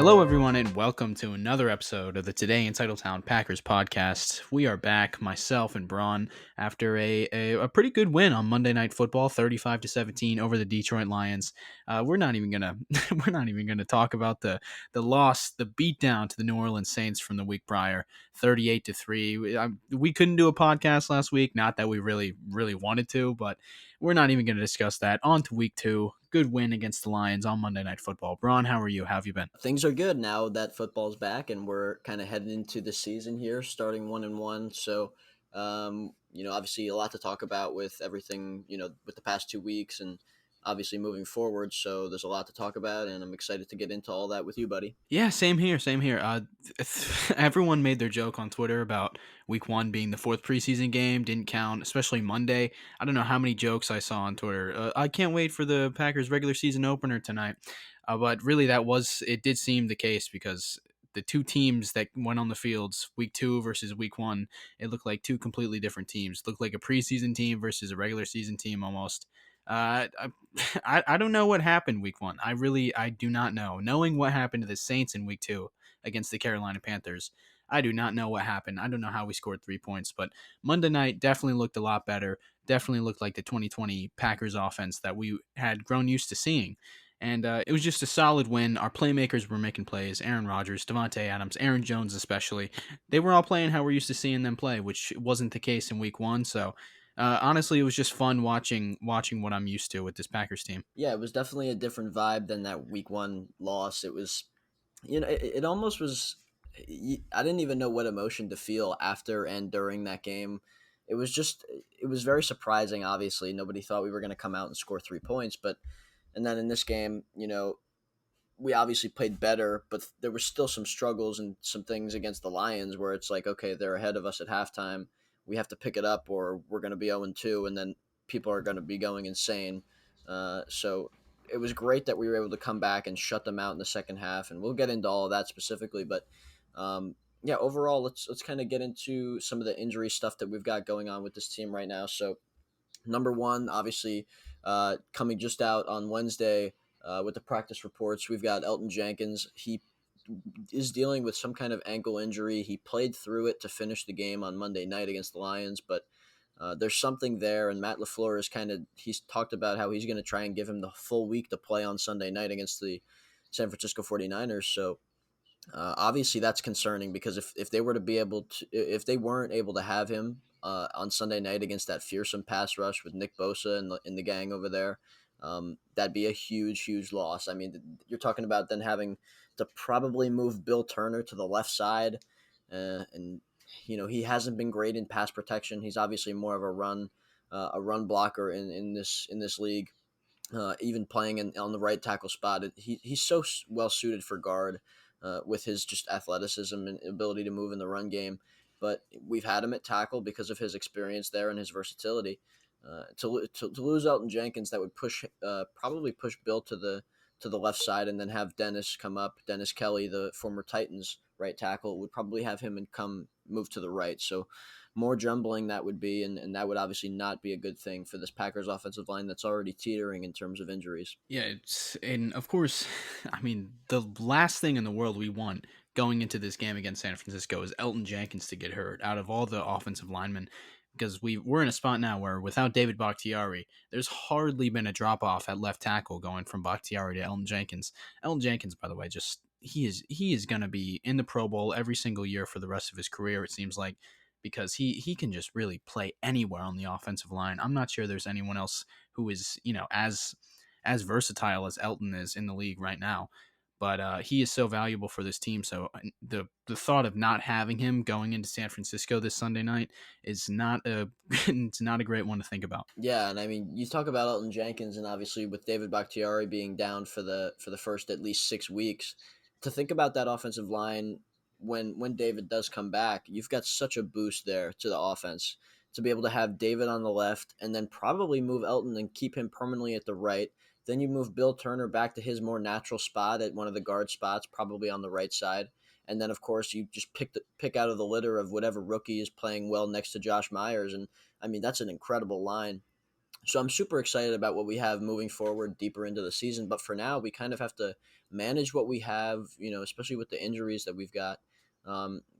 Hello, everyone, and welcome to another episode of the today Titletown Packers Podcast. We are back, myself and Bron, after a pretty good win on Monday Night Football, 35-17 over the Detroit Lions. We're not even gonna we're not even gonna talk about the loss, the beatdown to the New Orleans Saints from the week prior, 38-3. We couldn't do a podcast last week, not that we really wanted to, but we're not even going to discuss that. On to week two. Good win against the Lions on Monday Night Football. Bron, how are you? How have you been? Things are good now that football's back and we're kind of heading into the season here, starting 1-1. So, obviously a lot to talk about with everything, with the past 2 weeks and obviously moving forward. So there's a lot to talk about and I'm excited to get into all that with you, buddy. Yeah, same here, same here. Everyone made their joke on Twitter about week one being the fourth preseason game, didn't count, especially Monday. I don't know how many jokes I saw on Twitter. I can't wait for the Packers regular season opener tonight. But really, it did seem the case because the two teams that went on the fields, week two versus week one, it looked like two completely different teams. It looked like a preseason team versus a regular season team almost. Uh, I don't know what happened week one. I do not know. Knowing what happened to the Saints in week two against the Carolina Panthers, I do not know what happened. I don't know how we scored 3 points, but Monday night definitely looked a lot better. Definitely looked like the 2020 Packers offense that we had grown used to seeing. And it was just a solid win. Our playmakers were making plays. Aaron Rodgers, Devontae Adams, Aaron Jones especially. They were all playing how we're used to seeing them play, which wasn't the case in week one. So honestly, it was just fun watching what I'm used to with this Packers team. Yeah, it was definitely a different vibe than that week one loss. It was, it almost was, I didn't even know what emotion to feel after and during that game. It was very surprising, obviously. Nobody thought we were going to come out and score 3 points, and then in this game, we obviously played better, but there were still some struggles and some things against the Lions where it's like, okay, they're ahead of us at halftime. We have to pick it up or we're going to be 0-2, and then people are going to be going insane. So it was great that we were able to come back and shut them out in the second half, and we'll get into all of that specifically. But yeah, overall, let's kind of get into some of the injury stuff that we've got going on with this team right now. So number one, obviously, coming just out on Wednesday with the practice reports, we've got Elton Jenkins. He is dealing with some kind of ankle injury. He played through it to finish the game on Monday night against the Lions, but there's something there. And Matt LaFleur he's talked about how he's going to try and give him the full week to play on Sunday night against the San Francisco 49ers. So obviously that's concerning because if they were to be able to, if they weren't able to have him on Sunday night against that fearsome pass rush with Nick Bosa and the gang over there, that'd be a huge loss. I mean, you're talking about then having to probably move Bill Turner to the left side, and he hasn't been great in pass protection. He's obviously more of a run blocker in this league. Even playing on the right tackle spot, he's so well suited for guard with his just athleticism and ability to move in the run game. But we've had him at tackle because of his experience there and his versatility. To lose Elton Jenkins, that would probably push Bill to the left side, and then have Dennis come up. Dennis Kelly, the former Titans right tackle, would probably have him and come move to the right. So more jumbling that would be, and that would obviously not be a good thing for this Packers offensive line that's already teetering in terms of injuries. Yeah, and of course, I mean, the last thing in the world we want going into this game against San Francisco is Elton Jenkins to get hurt out of all the offensive linemen, because we're in a spot now where without David Bakhtiari, there's hardly been a drop off at left tackle going from Bakhtiari to Elton Jenkins. Elton Jenkins, by the way, just he is going to be in the Pro Bowl every single year for the rest of his career, it seems like, because he can just really play anywhere on the offensive line. I'm not sure there's anyone else who is, as versatile as Elton is in the league right now. But he is so valuable for this team. So the thought of not having him going into San Francisco this Sunday night is not a it's not a great one to think about. Yeah, and I mean, you talk about Elton Jenkins, and obviously with David Bakhtiari being down for the first at least 6 weeks, to think about that offensive line when David does come back, you've got such a boost there to the offense to be able to have David on the left, and then probably move Elton and keep him permanently at the right. Then you move Bill Turner back to his more natural spot at one of the guard spots, probably on the right side. And then, of course, you just pick out of the litter of whatever rookie is playing well next to Josh Myers, and I mean, that's an incredible line. So I'm super excited about what we have moving forward deeper into the season. But for now, we kind of have to manage what we have, especially with the injuries that we've got.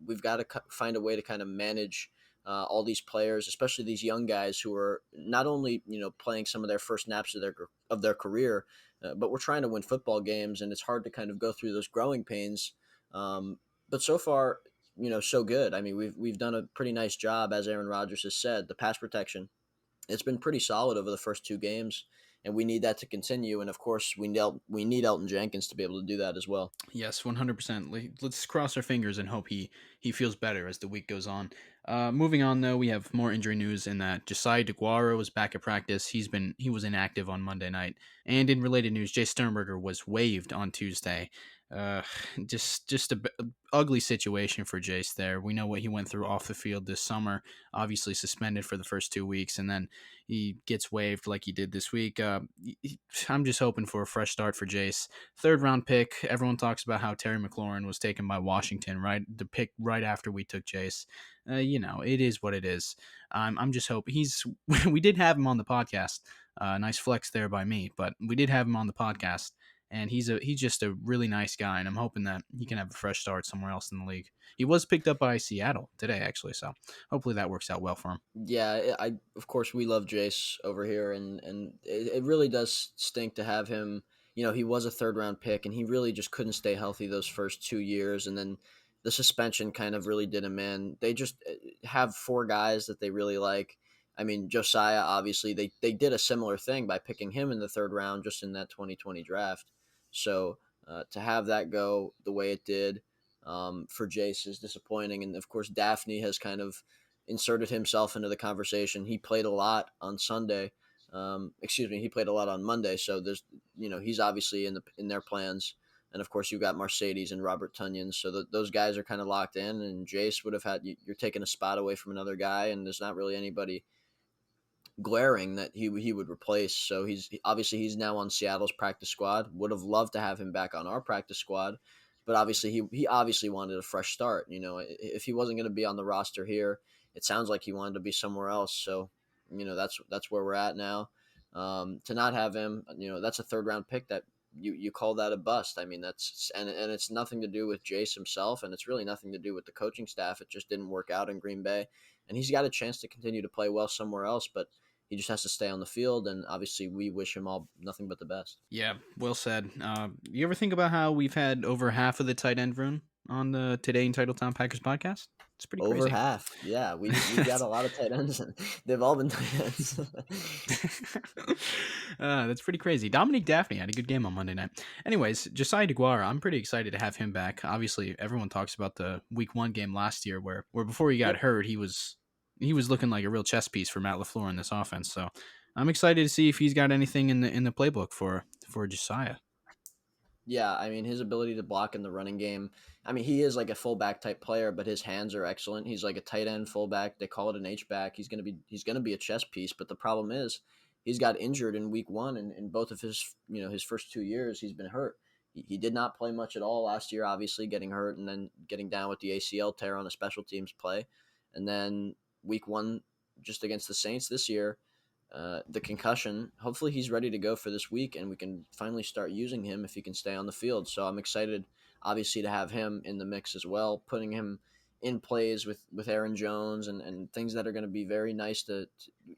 We've got to find a way to kind of manage all these players, especially these young guys who are not only playing some of their first snaps of their career, but we're trying to win football games, and it's hard to kind of go through those growing pains. Um, but so far, so good. I mean, we've done a pretty nice job, as Aaron Rodgers has said. The pass protection, it's been pretty solid over the first two games, and we need that to continue. And of course, we need Elton Jenkins to be able to do that as well. Yes, 100%. Let's cross our fingers and hope he feels better as the week goes on. Moving on though, we have more injury news in that Josiah DeGuara was back at practice. He was inactive on Monday night. And in related news, Jay Sternberger was waived on Tuesday. Uh, just a ugly situation for Jace there. We know what he went through off the field this summer. Obviously suspended for the first 2 weeks, and then he gets waived like he did this week. I'm just hoping for a fresh start for Jace. Third round pick. Everyone talks about how Terry McLaurin was taken by Washington, right? The pick right after we took Jace. It is what it is. I'm just hoping he's. We did have him on the podcast. Nice flex there by me, but we did have him on the podcast, and he's just a really nice guy, and I'm hoping that he can have a fresh start somewhere else in the league. He was picked up by Seattle today, actually, so hopefully that works out well for him. Yeah, I of course we love Jace over here, and it really does stink to have him. He was a third round pick, and he really just couldn't stay healthy those first 2 years, and then the suspension kind of really did him in. They just have four guys that they really like. I mean, Josiah, obviously, they did a similar thing by picking him in the third round just in that 2020 draft. So to have that go the way it did for Jace is disappointing, and of course Daphne has kind of inserted himself into the conversation. He played a lot on Sunday. Excuse me, he played a lot on Monday. So he's obviously in their plans. And of course, you've got Mercedes and Robert Tunyon. So those guys are kind of locked in. And Jace would have had, you're taking a spot away from another guy, and there's not really anybody glaring that he would replace. So obviously he's now on Seattle's practice squad. Would have loved to have him back on our practice squad, but obviously he obviously wanted a fresh start. If he wasn't going to be on the roster here, it sounds like he wanted to be somewhere else. So that's where we're at now. To not have him, that's a third round pick that you call that a bust. I mean, and it's nothing to do with Jace himself, and it's really nothing to do with the coaching staff. It just didn't work out in Green Bay, and he's got a chance to continue to play well somewhere else, but he just has to stay on the field, and obviously we wish him all nothing but the best. Yeah, well said. You ever think about how we've had over half of the tight end room on the Today in Titletown Packers podcast? It's pretty Over crazy. half, yeah. We've got a lot of tight ends, and they've all been tight ends. That's pretty crazy. Dominique Daphne had a good game on Monday night. Anyways, Josiah DeGuara, I'm pretty excited to have him back. Obviously, everyone talks about the Week 1 game last year, where before he got Yep. hurt, he was looking like a real chess piece for Matt LaFleur in this offense. So I'm excited to see if he's got anything in the playbook for Josiah. Yeah, I mean his ability to block in the running game. I mean he is like a fullback type player, but his hands are excellent. He's like a tight end fullback. They call it an H back. He's gonna be a chess piece. But the problem is he's got injured in week one, and in both of his first 2 years he's been hurt. He did not play much at all last year, obviously getting hurt and then getting down with the ACL tear on a special teams play, and then week one just against the Saints this year, the concussion. Hopefully, he's ready to go for this week, and we can finally start using him if he can stay on the field. So I'm excited, obviously, to have him in the mix as well, putting him in plays with Aaron Jones and things that are going to be very nice to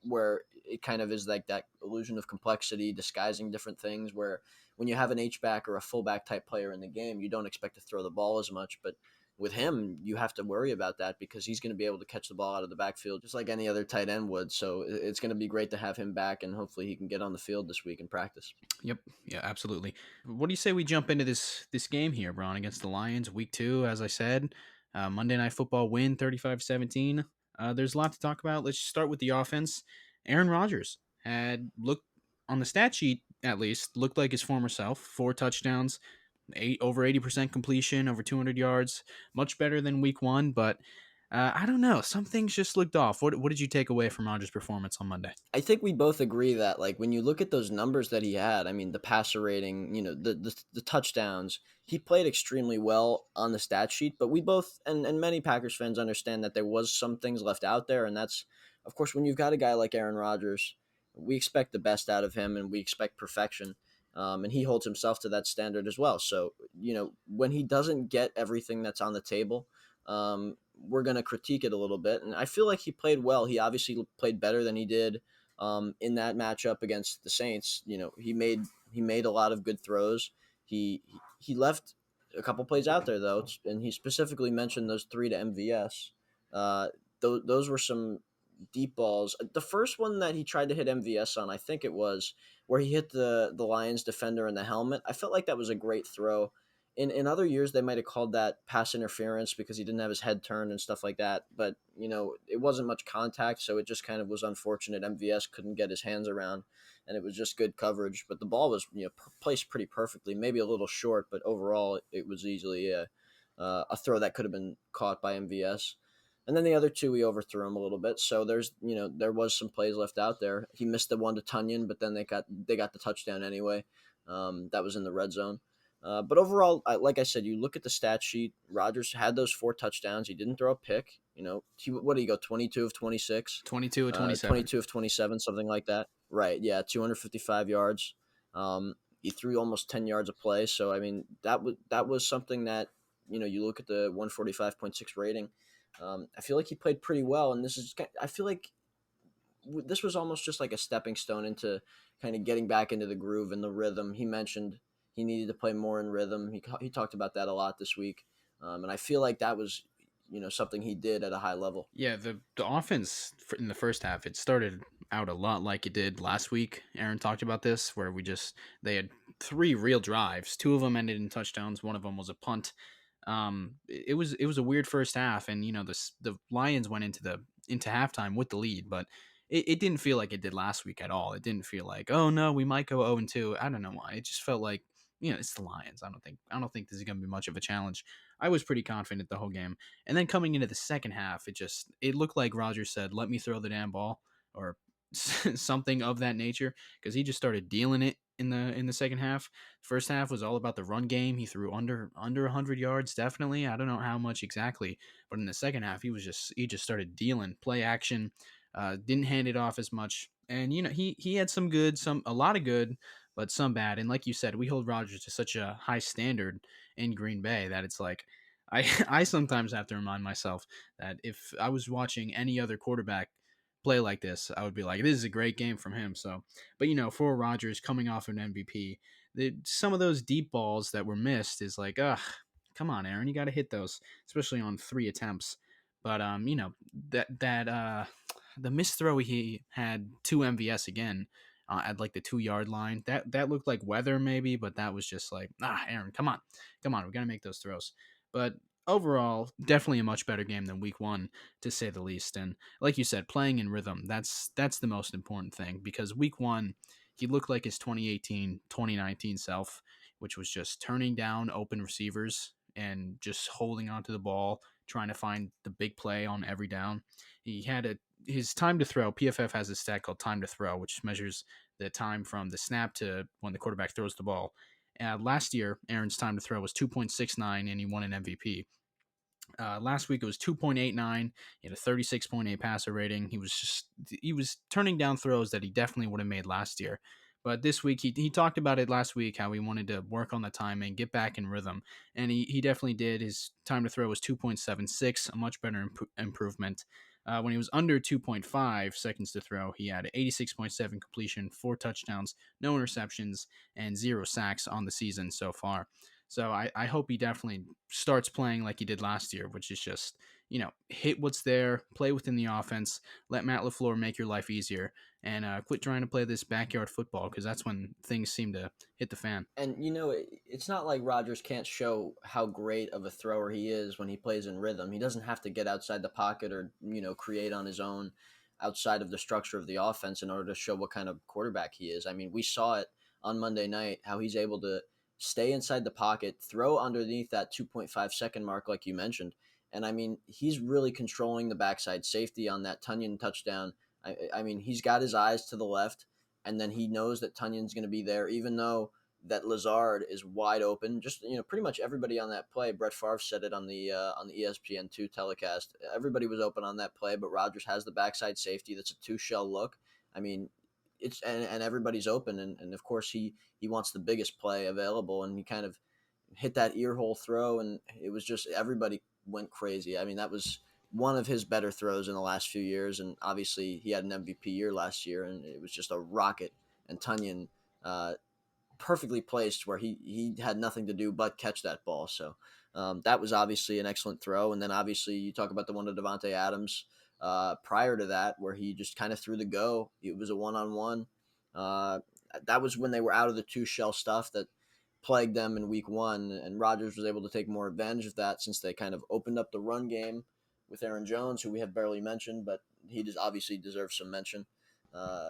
where it kind of is like that illusion of complexity, disguising different things. Where when you have an H back or a fullback type player in the game, you don't expect to throw the ball as much, but with him, you have to worry about that because he's going to be able to catch the ball out of the backfield just like any other tight end would. So it's going to be great to have him back, and hopefully he can get on the field this week in practice. Yep. Yeah, absolutely. What do you say we jump into this game here, Braun, against the Lions, week 2, as I said. Monday Night Football win 35-17. There's a lot to talk about. Let's start with the offense. Aaron Rodgers had looked, on the stat sheet at least, looked like his former self. 4 touchdowns, over 80% completion, over 200 yards. Much better than week 1, but I don't know. Some things just looked off. What did you take away from Rodgers' performance on Monday? I think we both agree that like when you look at those numbers that he had, I mean the passer rating, the touchdowns, he played extremely well on the stat sheet. But we both and many Packers fans understand that there was some things left out there, and that's of course when you've got a guy like Aaron Rodgers. we expect the best out of him and we expect perfection. And he holds himself to that standard as well. So, when he doesn't get everything that's on the table, we're going to critique it a little bit. And I feel like he played well. He obviously played better than he did in that matchup against the Saints. He made a lot of good throws. He left a couple plays out there though, and he specifically mentioned those three to MVS. Uh, those were some deep balls. The first one that he tried to hit MVS on, I think it was where he hit the Lions defender in the helmet. I felt like that was a great throw. In other years, they might have called that pass interference because he didn't have his head turned and stuff like that. But it wasn't much contact, so it just kind of was unfortunate. MVS couldn't get his hands around, and it was just good coverage. But the ball was placed pretty perfectly, maybe a little short, but overall it was easily a throw that could have been caught by MVS. And then the other two, we overthrew him a little bit. So there was some plays left out there. He missed the one to Tunyon, but then they got the touchdown anyway. That was in the red zone. But overall, like I said, you look at the stat sheet. Rodgers had those 4 touchdowns. He didn't throw a pick. What did he go? 22 of 26, 22 of 27. 22 of 27, something like that. Right? Yeah, 255 yards. He threw almost 10 yards a play. So I mean, that was something that you look at the 145.6 rating. I feel like he played pretty well, and I feel like this was almost just like a stepping stone into kind of getting back into the groove and the rhythm. He mentioned he needed to play more in rhythm. He talked about that a lot this week, and I feel like that was something he did at a high level. Yeah, the offense in the first half, it started out a lot like it did last week. Aaron talked about this, where they had 3 real drives. 2 of them ended in touchdowns. One of them was a punt. It was a weird first half, and the Lions went into halftime with the lead, but it didn't feel like it did last week at all. It didn't feel like, oh no, we might go 0-2. I don't know why. It just felt like it's the Lions. I don't think this is gonna be much of a challenge. I was pretty confident the whole game. And then coming into the second half, it looked like Rodgers said, "Let me throw the damn ball," or something of that nature, because he just started dealing it in the second half. First half was all about the run game. He threw under 100 yards, definitely. I don't know how much exactly, but in the second half, he just started dealing play action. Didn't hand it off as much, and he had some good, a lot of good, but some bad. And like you said, we hold Rodgers to such a high standard in Green Bay that it's like I I sometimes have to remind myself that if I was watching any other quarterback play like this, I would be like, this is a great game from him. So, but for Rodgers coming off an MVP, some of those deep balls that were missed is like, ugh, come on, Aaron, you got to hit those, especially on 3 attempts. But that the missed throw he had to MVS again at like the 2-yard line. That looked like weather maybe, but that was just like, Aaron, come on, we gotta make those throws. But overall, definitely a much better game than Week 1, to say the least. And like you said, playing in rhythm, that's the most important thing, because Week 1, he looked like his 2018, 2019 self, which was just turning down open receivers and just holding onto the ball, trying to find the big play on every down. He had his time to throw. PFF has a stat called time to throw, which measures the time from the snap to when the quarterback throws the ball. Last year, Aaron's time to throw was 2.69, and he won an MVP. Last week it was 2.89. He had a 36.8 passer rating. He was turning down throws that he definitely would have made last year. But this week he talked about it last week, how he wanted to work on the timing, get back in rhythm, and he definitely did. His time to throw was 2.76, a much better improvement. When he was under 2.5 seconds to throw, he had 86.7 completion, 4 touchdowns, no interceptions, and 0 sacks on the season so far. So I hope he definitely starts playing like he did last year, which is just, hit what's there, play within the offense, let Matt LaFleur make your life easier, and quit trying to play this backyard football, because that's when things seem to hit the fan. And it's not like Rodgers can't show how great of a thrower he is when he plays in rhythm. He doesn't have to get outside the pocket or create on his own outside of the structure of the offense in order to show what kind of quarterback he is. I mean, we saw it on Monday night how he's able to stay inside the pocket, throw underneath that 2.5 second mark, like you mentioned. And I mean, he's really controlling the backside safety on that Tunyon touchdown. I mean, he's got his eyes to the left, and then he knows that Tunyon's going to be there, even though that Lazard is wide open. Just pretty much everybody on that play. Brett Favre said it on the ESPN2 telecast. Everybody was open on that play, but Rodgers has the backside safety. That's a 2-shell look. I mean, and everybody's open, and of course he wants the biggest play available, and he kind of hit that ear hole throw, and it was just everybody went crazy. I mean, that was one of his better throws in the last few years, and obviously he had an MVP year last year, and it was just a rocket. And Tunyon uh, perfectly placed where he had nothing to do but catch that ball. So that was obviously an excellent throw. And then obviously you talk about the one to Devontae Adams prior to that where he just kind of threw the go. It was a one-on-one. Uh, that was when they were out of the two shell stuff that plagued them in week one. And Rodgers was able to take more advantage of that since they kind of opened up the run game with Aaron Jones, who we have barely mentioned, but he does obviously deserves some mention. Uh,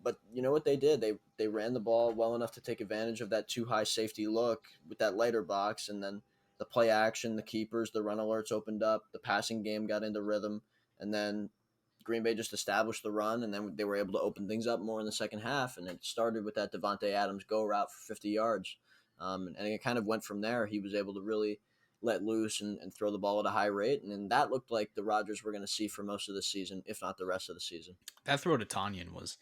but you know what they did? They ran the ball well enough to take advantage of that too high safety look with that later box, and then the play action, the keepers, the run alerts opened up, the passing game got into rhythm, and then Green Bay just established the run, and then they were able to open things up more in the second half, and it started with that Devontae Adams go route for 50 yards, and it kind of went from there. He was able to really let loose and throw the ball at a high rate, and then that looked like the Rodgers we're going to see for most of the season, if not the rest of the season. That throw to Tanyan was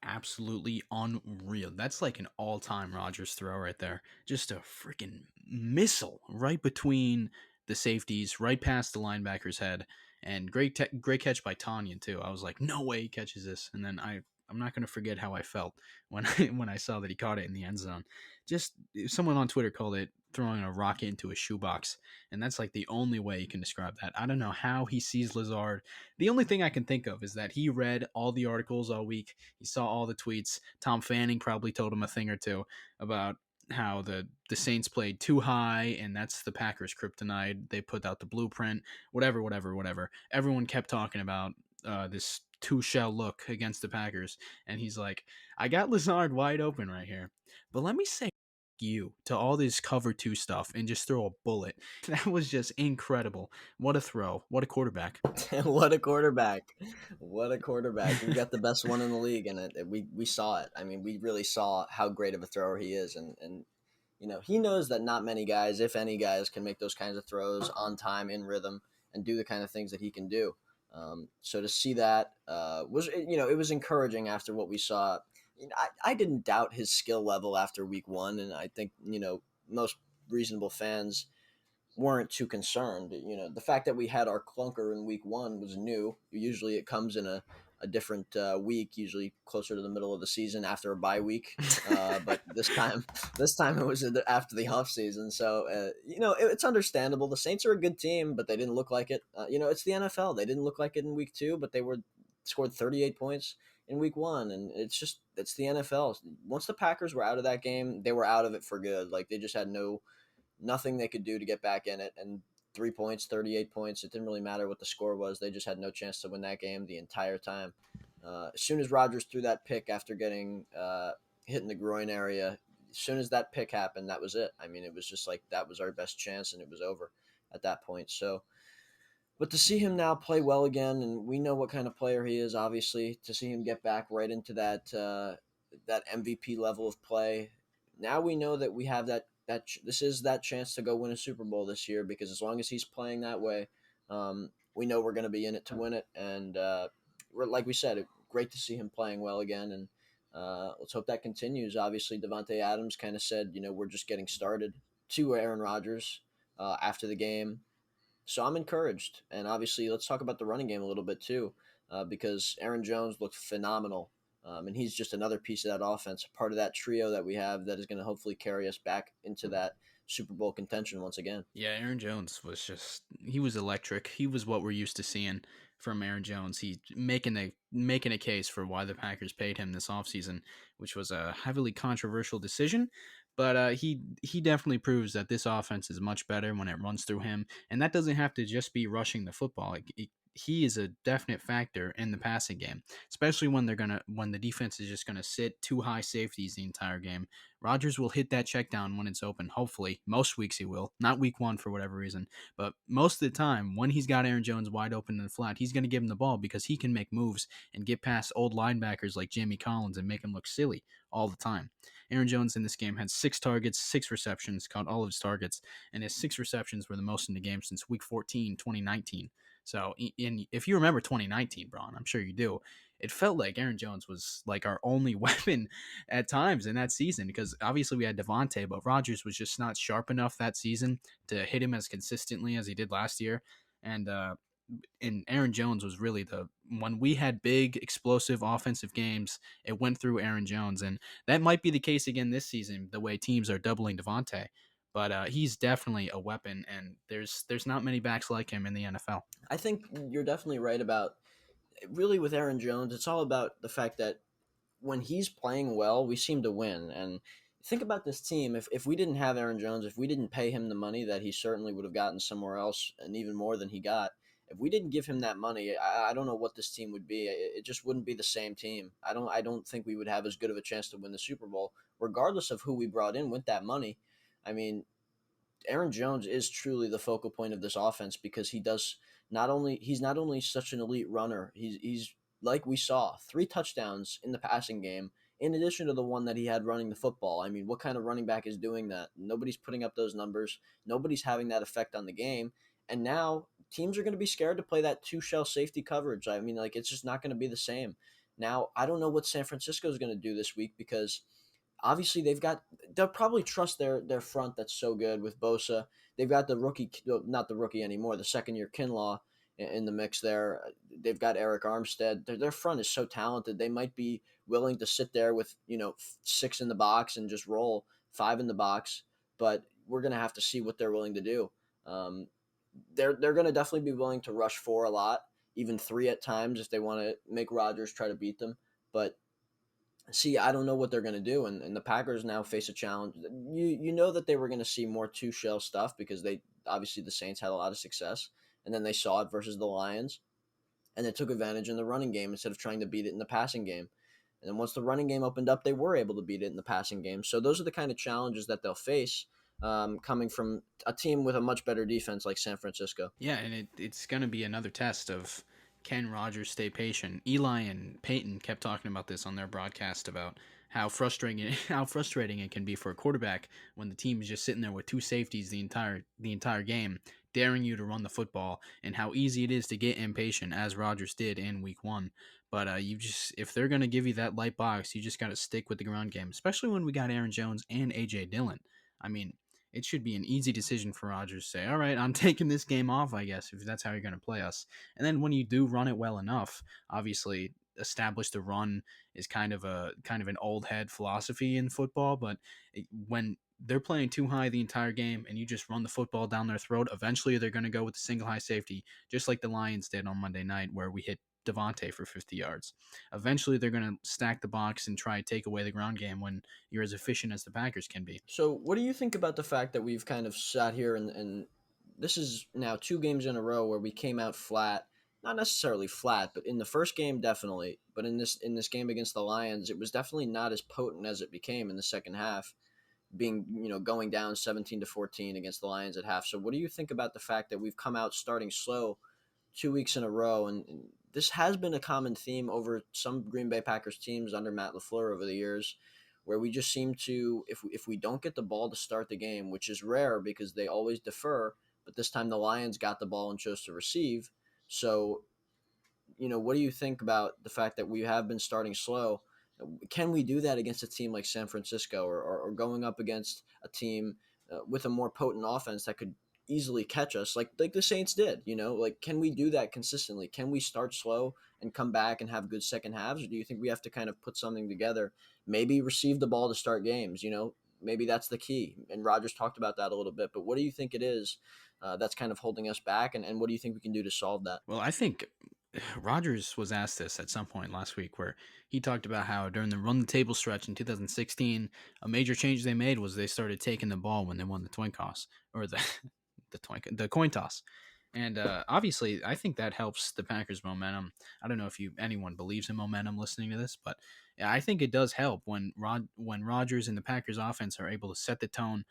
absolutely unreal. That's like an all-time Rodgers throw right there. Just a freaking missile right between the safeties, right past the linebacker's head, and great catch by Tanyan too. I was like, no way he catches this, and then I'm not gonna forget how I felt when when I saw that he caught it in the end zone. Just someone on Twitter called it throwing a rocket into a shoebox, and that's like the only way you can describe that. I don't know how he sees Lazard. The only thing I can think of is that he read all the articles all week. He saw all the tweets. Tom Fanning probably told him a thing or two about how the Saints played too high and that's the Packers kryptonite. They put out the blueprint, whatever. Everyone kept talking about this two shell look against the Packers, and he's like, I got Lazard wide open right here, but let me say you to all this cover two stuff and just throw a bullet. That was just incredible. What a throw. What a quarterback. What a quarterback! What a quarterback! We got the best one in the league, and we saw it. I mean, we really saw how great of a thrower he is, and you know he knows that not many guys, if any guys, can make those kinds of throws on time, in rhythm, and do the kind of things that he can do. So to see that was it was encouraging after what we saw. I didn't doubt his skill level after week one, and I think most reasonable fans weren't too concerned. The fact that we had our clunker in week one was new. Usually it comes in a different week, usually closer to the middle of the season after a bye week. But this time it was after the off season. So, it's understandable. The Saints are a good team, but they didn't look like it. It's the NFL. They didn't look like it in week two, but they scored 38 points in week one. And it's the NFL. Once the Packers were out of that game, they were out of it for good. Like they just had nothing they could do to get back in it. And 3 points, 38 points, it didn't really matter what the score was. They just had no chance to win that game the entire time. As soon as Rodgers threw that pick after getting hit in the groin area, as soon as that pick happened, that was it. I mean, it was just like that was our best chance, and it was over at that point. So, but to see him now play well again, and we know what kind of player he is, obviously, to see him get back right into that MVP level of play. Now we know that we have this is that chance to go win a Super Bowl this year, because as long as he's playing that way, we know we're going to be in it to win it. And like we said, great to see him playing well again, and let's hope that continues. Obviously, Devontae Adams kind of said, we're just getting started to Aaron Rodgers after the game. So I'm encouraged. And obviously, let's talk about the running game a little bit too, because Aaron Jones looked phenomenal. And he's just another piece of that offense, part of that trio that we have that is going to hopefully carry us back into that Super Bowl contention once again. Yeah, Aaron Jones he was electric. He was what we're used to seeing from Aaron Jones. He's making a case for why the Packers paid him this offseason, which was a heavily controversial decision. But he definitely proves that this offense is much better when it runs through him, and that doesn't have to just be rushing the football. He is a definite factor in the passing game, especially when the defense is just gonna sit two high safeties the entire game. Rodgers will hit that check down when it's open. Hopefully, most weeks he will. Not week one for whatever reason, but most of the time when he's got Aaron Jones wide open in the flat, he's gonna give him the ball because he can make moves and get past old linebackers like Jamie Collins and make him look silly all the time. Aaron Jones in this game had 6 targets, 6 receptions, caught all of his targets, and his 6 receptions were the most in the game since week 14, 2019. So, if you remember 2019, Bron, I'm sure you do. it felt like Aaron Jones was like our only weapon at times in that season because obviously we had Devontae, but Rodgers was just not sharp enough that season to hit him as consistently as he did last year. And Aaron Jones was really the when we had big explosive offensive games, it went through Aaron Jones, and that might be the case again this season. The way teams are doubling Devontae, but he's definitely a weapon, and there's not many backs like him in the NFL. I think you're definitely right about really with Aaron Jones. It's all about the fact that when he's playing well, we seem to win. And think about this team. If we didn't have Aaron Jones, if we didn't pay him the money that he certainly would have gotten somewhere else, and even more than he got, if we didn't give him that money, I don't know what this team would be. It just wouldn't be the same team. I don't think we would have as good of a chance to win the Super Bowl, regardless of who we brought in with that money. I mean, Aaron Jones is truly the focal point of this offense because he's not only such an elite runner, he's like we saw, 3 touchdowns in the passing game in addition to the one that he had running the football. I mean, what kind of running back is doing that? Nobody's putting up those numbers. Nobody's having that effect on the game. And now teams are going to be scared to play that two shell safety coverage. I mean, like it's just not going to be the same. Now, I don't know what San Francisco is going to do this week because obviously they'll probably trust their front that's so good with Bosa. They've got the rookie, not the rookie anymore, the second year Kinlaw in the mix there. They've got Eric Armstead. Their front is so talented. They might be willing to sit there with 6 in the box and just roll 5 in the box, but we're gonna have to see what they're willing to do. Um, they're gonna definitely be willing to rush 4 a lot, even 3 at times if they want to make Rodgers try to beat them, but see, I don't know what they're going to do, and the Packers now face a challenge. You know that they were going to see more two shell stuff because they obviously the Saints had a lot of success, and then they saw it versus the Lions, and they took advantage in the running game instead of trying to beat it in the passing game. And then once the running game opened up, they were able to beat it in the passing game. So those are the kind of challenges that they'll face coming from a team with a much better defense like San Francisco. Yeah, and it's going to be another test of can Rodgers stay patient. Eli and Peyton kept talking about this on their broadcast about how frustrating it can be for a quarterback when the team is just sitting there with two safeties the entire game, daring you to run the football, and how easy it is to get impatient as Rodgers did in Week 1. But you just if they're going to give you that light box, you just got to stick with the ground game, especially when we got Aaron Jones and AJ Dillon. I mean, it should be an easy decision for Rodgers to say, all right, I'm taking this game off, I guess, if that's how you're going to play us. And then when you do run it well enough, obviously establish the run is kind of an old head philosophy in football, but when they're playing too high the entire game and you just run the football down their throat, eventually they're going to go with the single high safety, just like the Lions did on Monday night where we hit Devontae for 50 yards. Eventually, they're going to stack the box and try to take away the ground game when you're as efficient as the Packers can be. So, what do you think about the fact that we've kind of sat here and this is now 2 games in a row where we came out flat? Not necessarily flat, but in the first game definitely. But in this game against the Lions, it was definitely not as potent as it became in the second half, being going down 17-14 against the Lions at half. So, what do you think about the fact that we've come out starting slow 2 weeks in a row, and this has been a common theme over some Green Bay Packers teams under Matt LaFleur over the years, where we just seem to, if we don't get the ball to start the game, which is rare because they always defer, but this time the Lions got the ball and chose to receive. So, what do you think about the fact that we have been starting slow? Can we do that against a team like San Francisco or going up against a team with a more potent offense that could easily catch us like the Saints did? Like can we do that consistently? Can we start slow and come back and have good second halves? Or do you think we have to kind of put something together? Maybe receive the ball to start games, maybe that's the key. And Rodgers talked about that a little bit, but what do you think it is that's kind of holding us back? And what do you think we can do to solve that? Well, I think Rodgers was asked this at some point last week where he talked about how during the run the table stretch in 2016, a major change they made was they started taking the ball when they won the coin toss or the coin toss. And obviously, I think that helps the Packers' momentum. I don't know if anyone believes in momentum listening to this, but yeah, I think it does help when Rodgers and the Packers' offense are able to set the tone.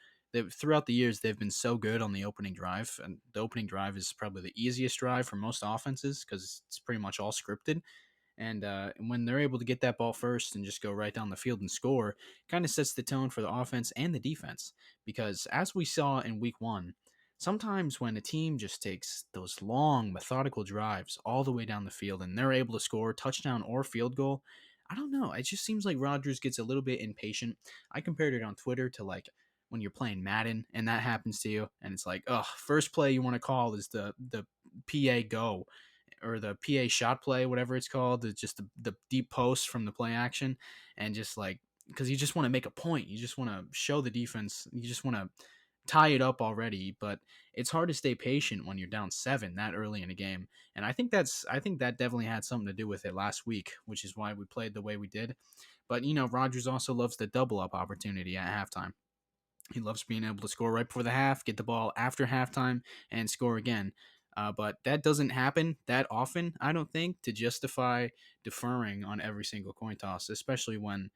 Throughout the years, they've been so good on the opening drive, and the opening drive is probably the easiest drive for most offenses because it's pretty much all scripted. And when they're able to get that ball first and just go right down the field and score, it kind of sets the tone for the offense and the defense. Because as we saw in Week 1, sometimes when a team just takes those long, methodical drives all the way down the field and they're able to score touchdown or field goal, I don't know. It just seems like Rodgers gets a little bit impatient. I compared it on Twitter to like when you're playing Madden and that happens to you, and it's like, oh, first play you want to call is the PA go or the PA shot play, whatever it's called. It's just the deep post from the play action, and just like because you just want to make a point, you just want to show the defense, you just want to tie it up already. But it's hard to stay patient when you're down 7 that early in a game, and I think that definitely had something to do with it last week, which is why we played the way we did. But Rodgers also loves the double up opportunity at halftime. He loves being able to score right before the half, get the ball after halftime, and score again. But that doesn't happen that often, I don't think, to justify deferring on every single coin toss, especially when,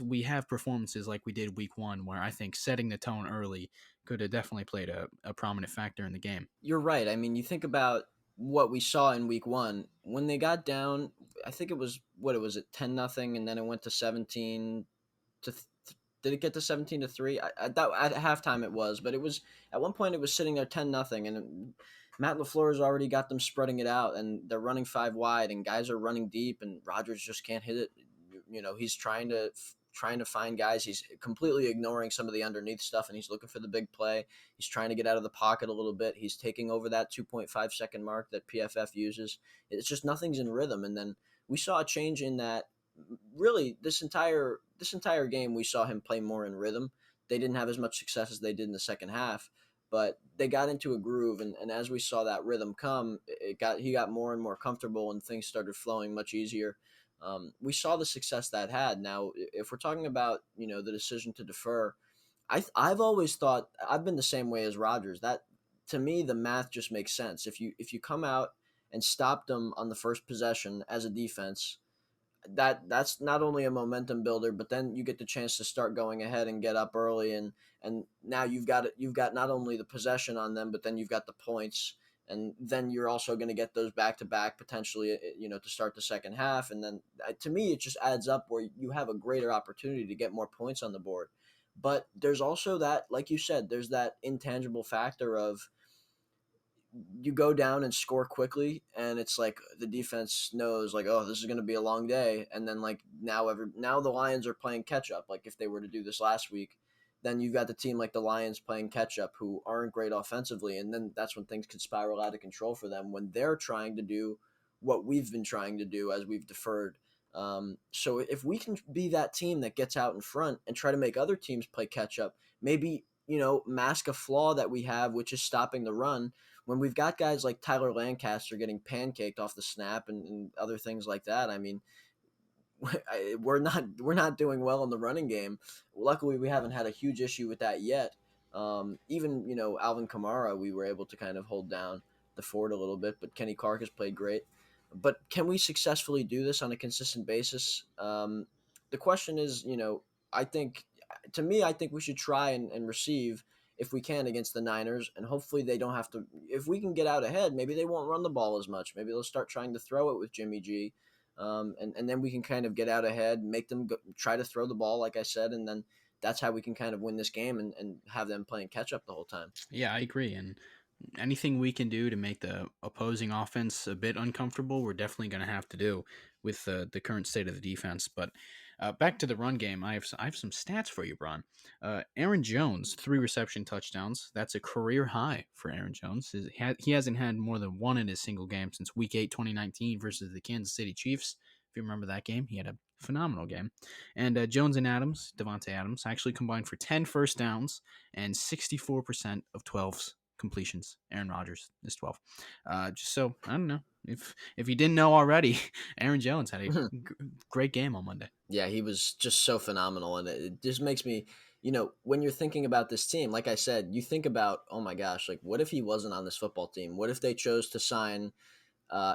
we have performances like we did week 1, where I think setting the tone early could have definitely played a prominent factor in the game. You're right. I mean, you think about what we saw in week one when they got down. I think it was what it was at 10-0, and then it went to 17 to. Did it get to 17-3? I thought at halftime it was, but it was at one point it was sitting there 10-0, and Matt LaFleur's already got them spreading it out, and they're running 5 wide, and guys are running deep, and Rodgers just can't hit it. He's trying to find guys. He's completely ignoring some of the underneath stuff, and he's looking for the big play. He's trying to get out of the pocket a little bit. He's taking over that 2.5-second mark that PFF uses. It's just nothing's in rhythm. And then we saw a change in that. Really, this entire game, we saw him play more in rhythm. They didn't have as much success as they did in the second half, but they got into a groove. And as we saw that rhythm come, he got more and more comfortable, and things started flowing much easier. We saw the success that had. Now, if we're talking about the decision to defer, I've always thought I've been the same way as Rodgers. That to me, the math just makes sense. If you come out and stop them on the first possession as a defense, that's not only a momentum builder, but then you get the chance to start going ahead and get up early, and now you've got not only the possession on them, but then you've got the points, and then you're also going to get those back to back potentially, to start the second half, and then to me it just adds up where you have a greater opportunity to get more points on the board. But there's also that, like you said, there's that intangible factor of you go down and score quickly, and it's like the defense knows, like, oh, this is going to be a long day, and then like now the Lions are playing catch up. Like if they were to do this last week, then you've got the team like the Lions playing catch up who aren't great offensively, and then that's when things could spiral out of control for them when they're trying to do what we've been trying to do as we've deferred. So if we can be that team that gets out in front and try to make other teams play catch up, maybe mask a flaw that we have, which is stopping the run. When we've got guys like Tyler Lancaster getting pancaked off the snap and other things like that, I mean, we're not doing well in the running game. Luckily, we haven't had a huge issue with that yet. Even Alvin Kamara, we were able to kind of hold down the fort a little bit, but Kenny Clark has played great. But can we successfully do this on a consistent basis? The question is, I think I think we should try and receive if we can against the Niners, and hopefully they don't have to. If we can get out ahead, maybe they won't run the ball as much. Maybe they'll start trying to throw it with Jimmy G, and then we can kind of get out ahead, make them try to throw the ball, like I said, and then that's how we can kind of win this game and have them playing catch up the whole time. Yeah, I agree. And anything we can do to make the opposing offense a bit uncomfortable, we're definitely going to have to do with the current state of the defense. But back to the run game, I have some stats for you, Bron. Aaron Jones, 3 reception touchdowns. That's a career high for Aaron Jones. He hasn't had more than 1 in his single game since Week 8, 2019 versus the Kansas City Chiefs. If you remember that game, he had a phenomenal game. And Jones and Devontae Adams, actually combined for 10 first downs and 64% of 12's completions. Aaron Rodgers is 12. Just so I don't know if you didn't know already, Aaron Jones had a great game on Monday. Yeah, he was just so phenomenal, and it just makes me, when you're thinking about this team, like I said, you think about, oh my gosh, like what if he wasn't on this football team? What if they chose to sign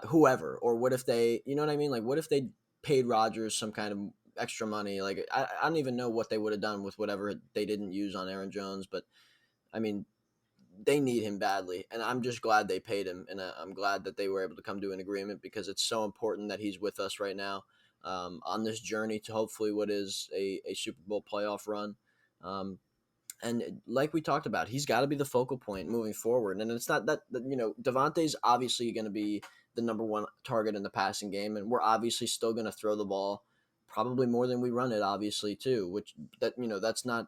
whoever, or what if they, you know what I mean? Like what if they paid Rodgers some kind of extra money? Like I don't even know what they would have done with whatever they didn't use on Aaron Jones, but I mean, they need him badly, and I'm just glad they paid him, and I'm glad that they were able to come to an agreement because it's so important that he's with us right now on this journey to hopefully what is a Super Bowl playoff run. Um, And like we talked about, he's got to be the focal point moving forward. And it's not that Devontae's obviously going to be the number one target in the passing game, and we're obviously still going to throw the ball probably more than we run it, obviously too. Which that's not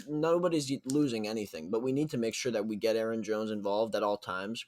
nobody's losing anything, but we need to make sure that we get Aaron Jones involved at all times,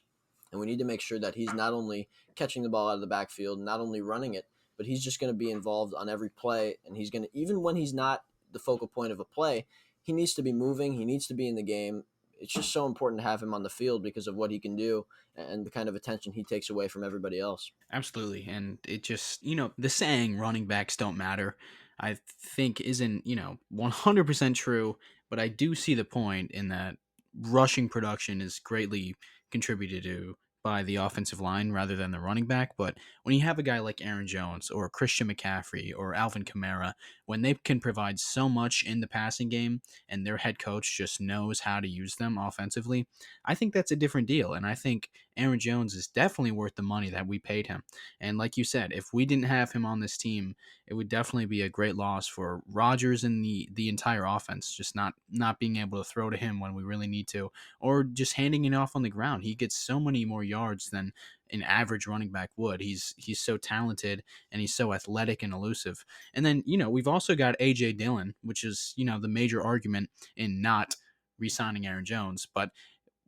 and we need to make sure that he's not only catching the ball out of the backfield, not only running it, but he's just going to be involved on every play, and he's going to, even when he's not the focal point of a play, he needs to be moving, he needs to be in the game. It's just so important to have him on the field because of what he can do and the kind of attention he takes away from everybody else. Absolutely. And it just, the saying running backs don't matter, I think isn't, 100% true, but I do see the point in that rushing production is greatly contributed to by the offensive line rather than the running back. But when you have a guy like Aaron Jones or Christian McCaffrey or Alvin Kamara, when they can provide so much in the passing game and their head coach just knows how to use them offensively, I think that's a different deal. And I think Aaron Jones is definitely worth the money that we paid him. And like you said, if we didn't have him on this team, it would definitely be a great loss for Rodgers and the entire offense, just not being able to throw to him when we really need to, or just handing it off on the ground. He gets so many more yards than an average running back would. He's so talented and he's so athletic and elusive. And then, we've also got AJ Dillon, which is, the major argument in not re-signing Aaron Jones. But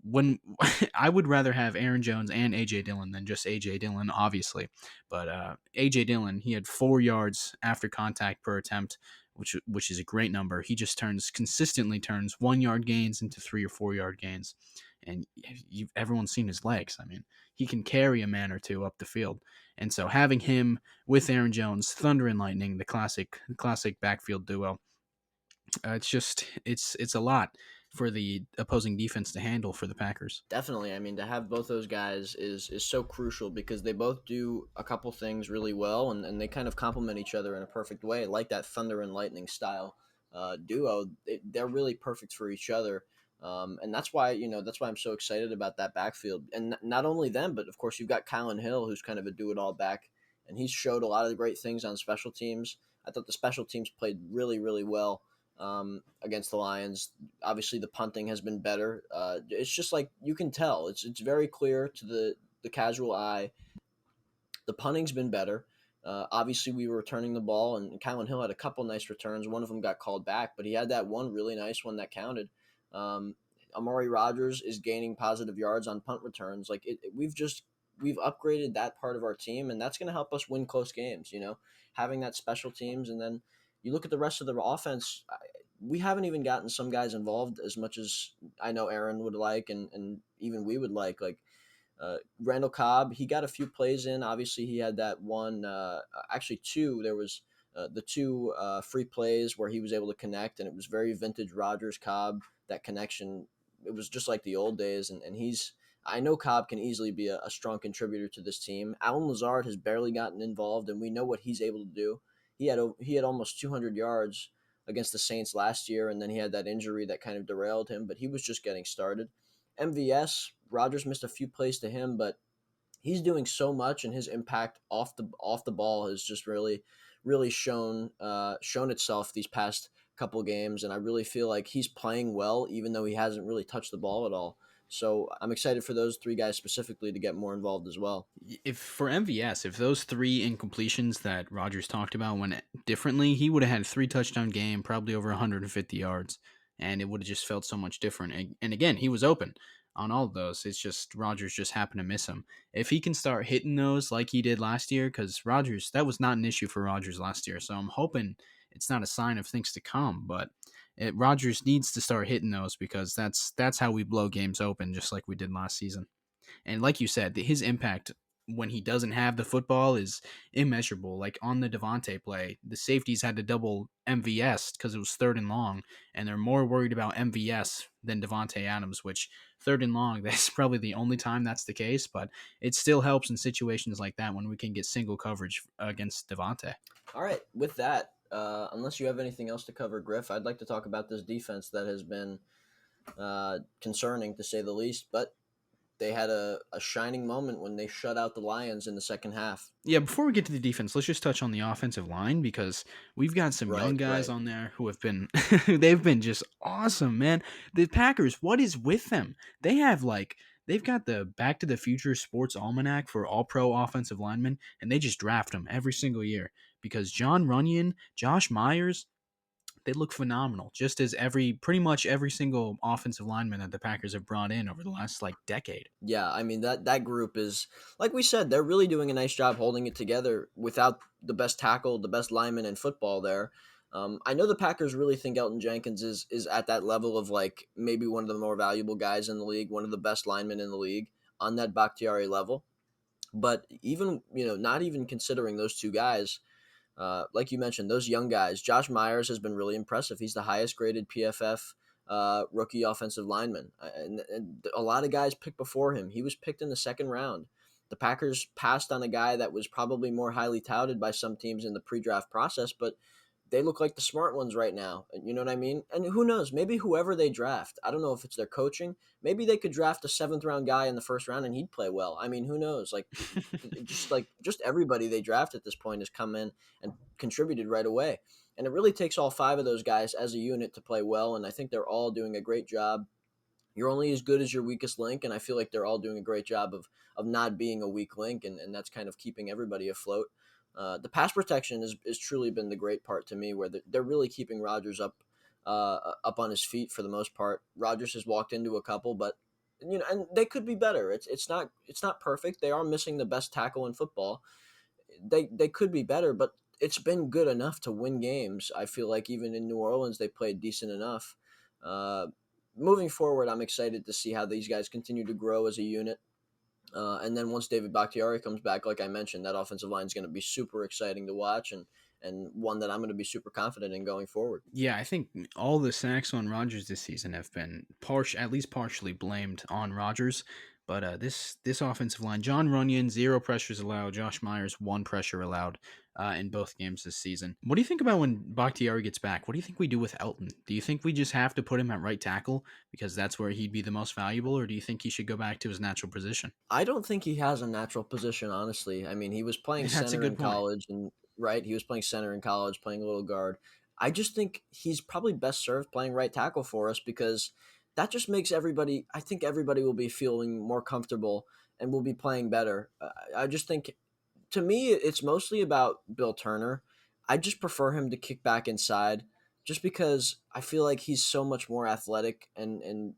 when I would rather have Aaron Jones and AJ Dillon than just AJ Dillon, obviously. But AJ Dillon, he had 4 yards after contact per attempt, which is a great number. He just consistently turns 1 yard gains into 3 or 4 yard gains, and everyone's seen his legs. I mean, he can carry a man or two up the field, and so having him with Aaron Jones, thunder and lightning, the classic backfield duo, it's a lot for the opposing defense to handle for the Packers. Definitely. I mean, to have both those guys is so crucial because they both do a couple things really well, and they kind of complement each other in a perfect way, like that thunder and lightning style duo. They're really perfect for each other. And that's why I'm so excited about that backfield. And not only them, but of course you've got Kylan Hill, who's kind of a do-it-all back, and he's showed a lot of great things on special teams. I thought the special teams played really, really well against the Lions. Obviously, the punting has been better. It's just like you can tell. It's very clear to the casual eye. The punting's been better. Obviously, we were returning the ball, and Kylan Hill had a couple nice returns. One of them got called back, but he had that one really nice one that counted. Um, Amari Rodgers is gaining positive yards on punt returns. Like we've upgraded that part of our team, and that's going to help us win close games. Having that special teams, and then you look at the rest of the offense. We haven't even gotten some guys involved as much as I know Aaron would like, and even we would like. Like Randall Cobb, he got a few plays in. Obviously, he had that one, actually two. There was the two free plays where he was able to connect, and it was very vintage Rodgers Cobb. That connection, it was just like the old days, and he's. I know Cobb can easily be a strong contributor to this team. Alan Lazard has barely gotten involved, and we know what he's able to do. He had almost 200 yards against the Saints last year, and then he had that injury that kind of derailed him, but he was just getting started. MVS, Rodgers missed a few plays to him, but he's doing so much, and his impact off the ball has just really shown itself these past couple games, and I really feel like he's playing well, even though he hasn't really touched the ball at all. So I'm excited for those three guys specifically to get more involved as well. If for MVS, if those 3 incompletions that Rodgers talked about went differently, he would have had a 3 touchdown game, probably over 150 yards, and it would have just felt so much different. And again, he was open on all of those. It's just Rodgers just happened to miss him. If he can start hitting those like he did last year, because Rodgers, that was not an issue for Rodgers last year, so I'm hoping it's not a sign of things to come. But Rodgers needs to start hitting those because that's how we blow games open, just like we did last season. And like you said, his impact when he doesn't have the football is immeasurable. Like on the Devontae play, the safeties had to double MVS because it was 3rd and long, and they're more worried about MVS than Devontae Adams, which 3rd and long, that's probably the only time that's the case, but it still helps in situations like that when we can get single coverage against Devontae. All right, with that, unless you have anything else to cover, Griff, I'd like to talk about this defense that has been concerning to say the least. But they had a shining moment when they shut out the Lions in the second half. Yeah, before we get to the defense, let's just touch on the offensive line because we've got some young Right, guys right. on there who have been they've been just awesome, man. The Packers, what is with them? They have they've got the Back to the Future Sports Almanac for all pro offensive linemen, and they just draft them every single year because John Runyon, Josh Myers, they look phenomenal. Just as pretty much every single offensive lineman that the Packers have brought in over the last decade. Yeah, I mean that group is, like we said, they're really doing a nice job holding it together without the best tackle, the best lineman in football there. I know the Packers really think Elton Jenkins is at that level of like maybe one of the more valuable guys in the league, one of the best linemen in the league on that Bakhtiari level. But even not even considering those two guys, like you mentioned, those young guys, Josh Myers has been really impressive. He's the highest graded PFF rookie offensive lineman, and a lot of guys picked before him. He was picked in the second round. The Packers passed on a guy that was probably more highly touted by some teams in the pre-draft process, but they look like the smart ones right now. You know what I mean? And who knows? Maybe whoever they draft, I don't know if it's their coaching. Maybe they could draft a seventh round guy in the first round and he'd play well. I mean, who knows? Just everybody they draft at this point has come in and contributed right away. And it really takes all five of those guys as a unit to play well. And I think they're all doing a great job. You're only as good as your weakest link, and I feel like they're all doing a great job of not being a weak link, and that's kind of keeping everybody afloat. The pass protection is truly been the great part to me, where they're really keeping Rodgers up on his feet for the most part. Rodgers has walked into a couple, but and they could be better. It's not perfect. They are missing the best tackle in football. They could be better, but it's been good enough to win games. I feel like even in New Orleans they played decent enough. Uh, Moving forward, I'm excited to see how these guys continue to grow as a unit. And then once David Bakhtiari comes back, like I mentioned, that offensive line is going to be super exciting to watch, and one that I'm going to be super confident in going forward. Yeah, I think all the sacks on Rodgers this season have been at least partially blamed on Rodgers. But this offensive line, John Runyon, 0 pressures allowed. Josh Myers, 1 pressure allowed in both games this season. What do you think about when Bakhtiari gets back? What do you think we do with Elton? Do you think we just have to put him at right tackle because that's where he'd be the most valuable, or do you think he should go back to his natural position? I don't think he has a natural position, honestly. I mean, he was playing That's a center good in point. college, and right, he was playing center in college, playing a little guard. I just think he's probably best served playing right tackle for us because that just makes everybody. I think everybody will be feeling more comfortable and will be playing better. I just think, to me, it's mostly about Bill Turner. I just prefer him to kick back inside, just because I feel like he's so much more athletic, and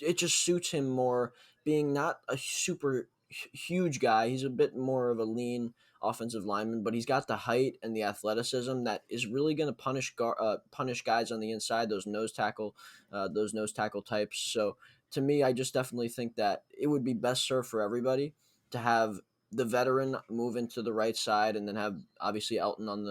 it just suits him more being not a super huge guy. He's a bit more of a lean offensive lineman, but he's got the height and the athleticism that is really going to punish guys on the inside, those nose tackle types. So to me, I just definitely think that it would be best served for everybody to have the veteran move into the right side, and then have obviously Elton on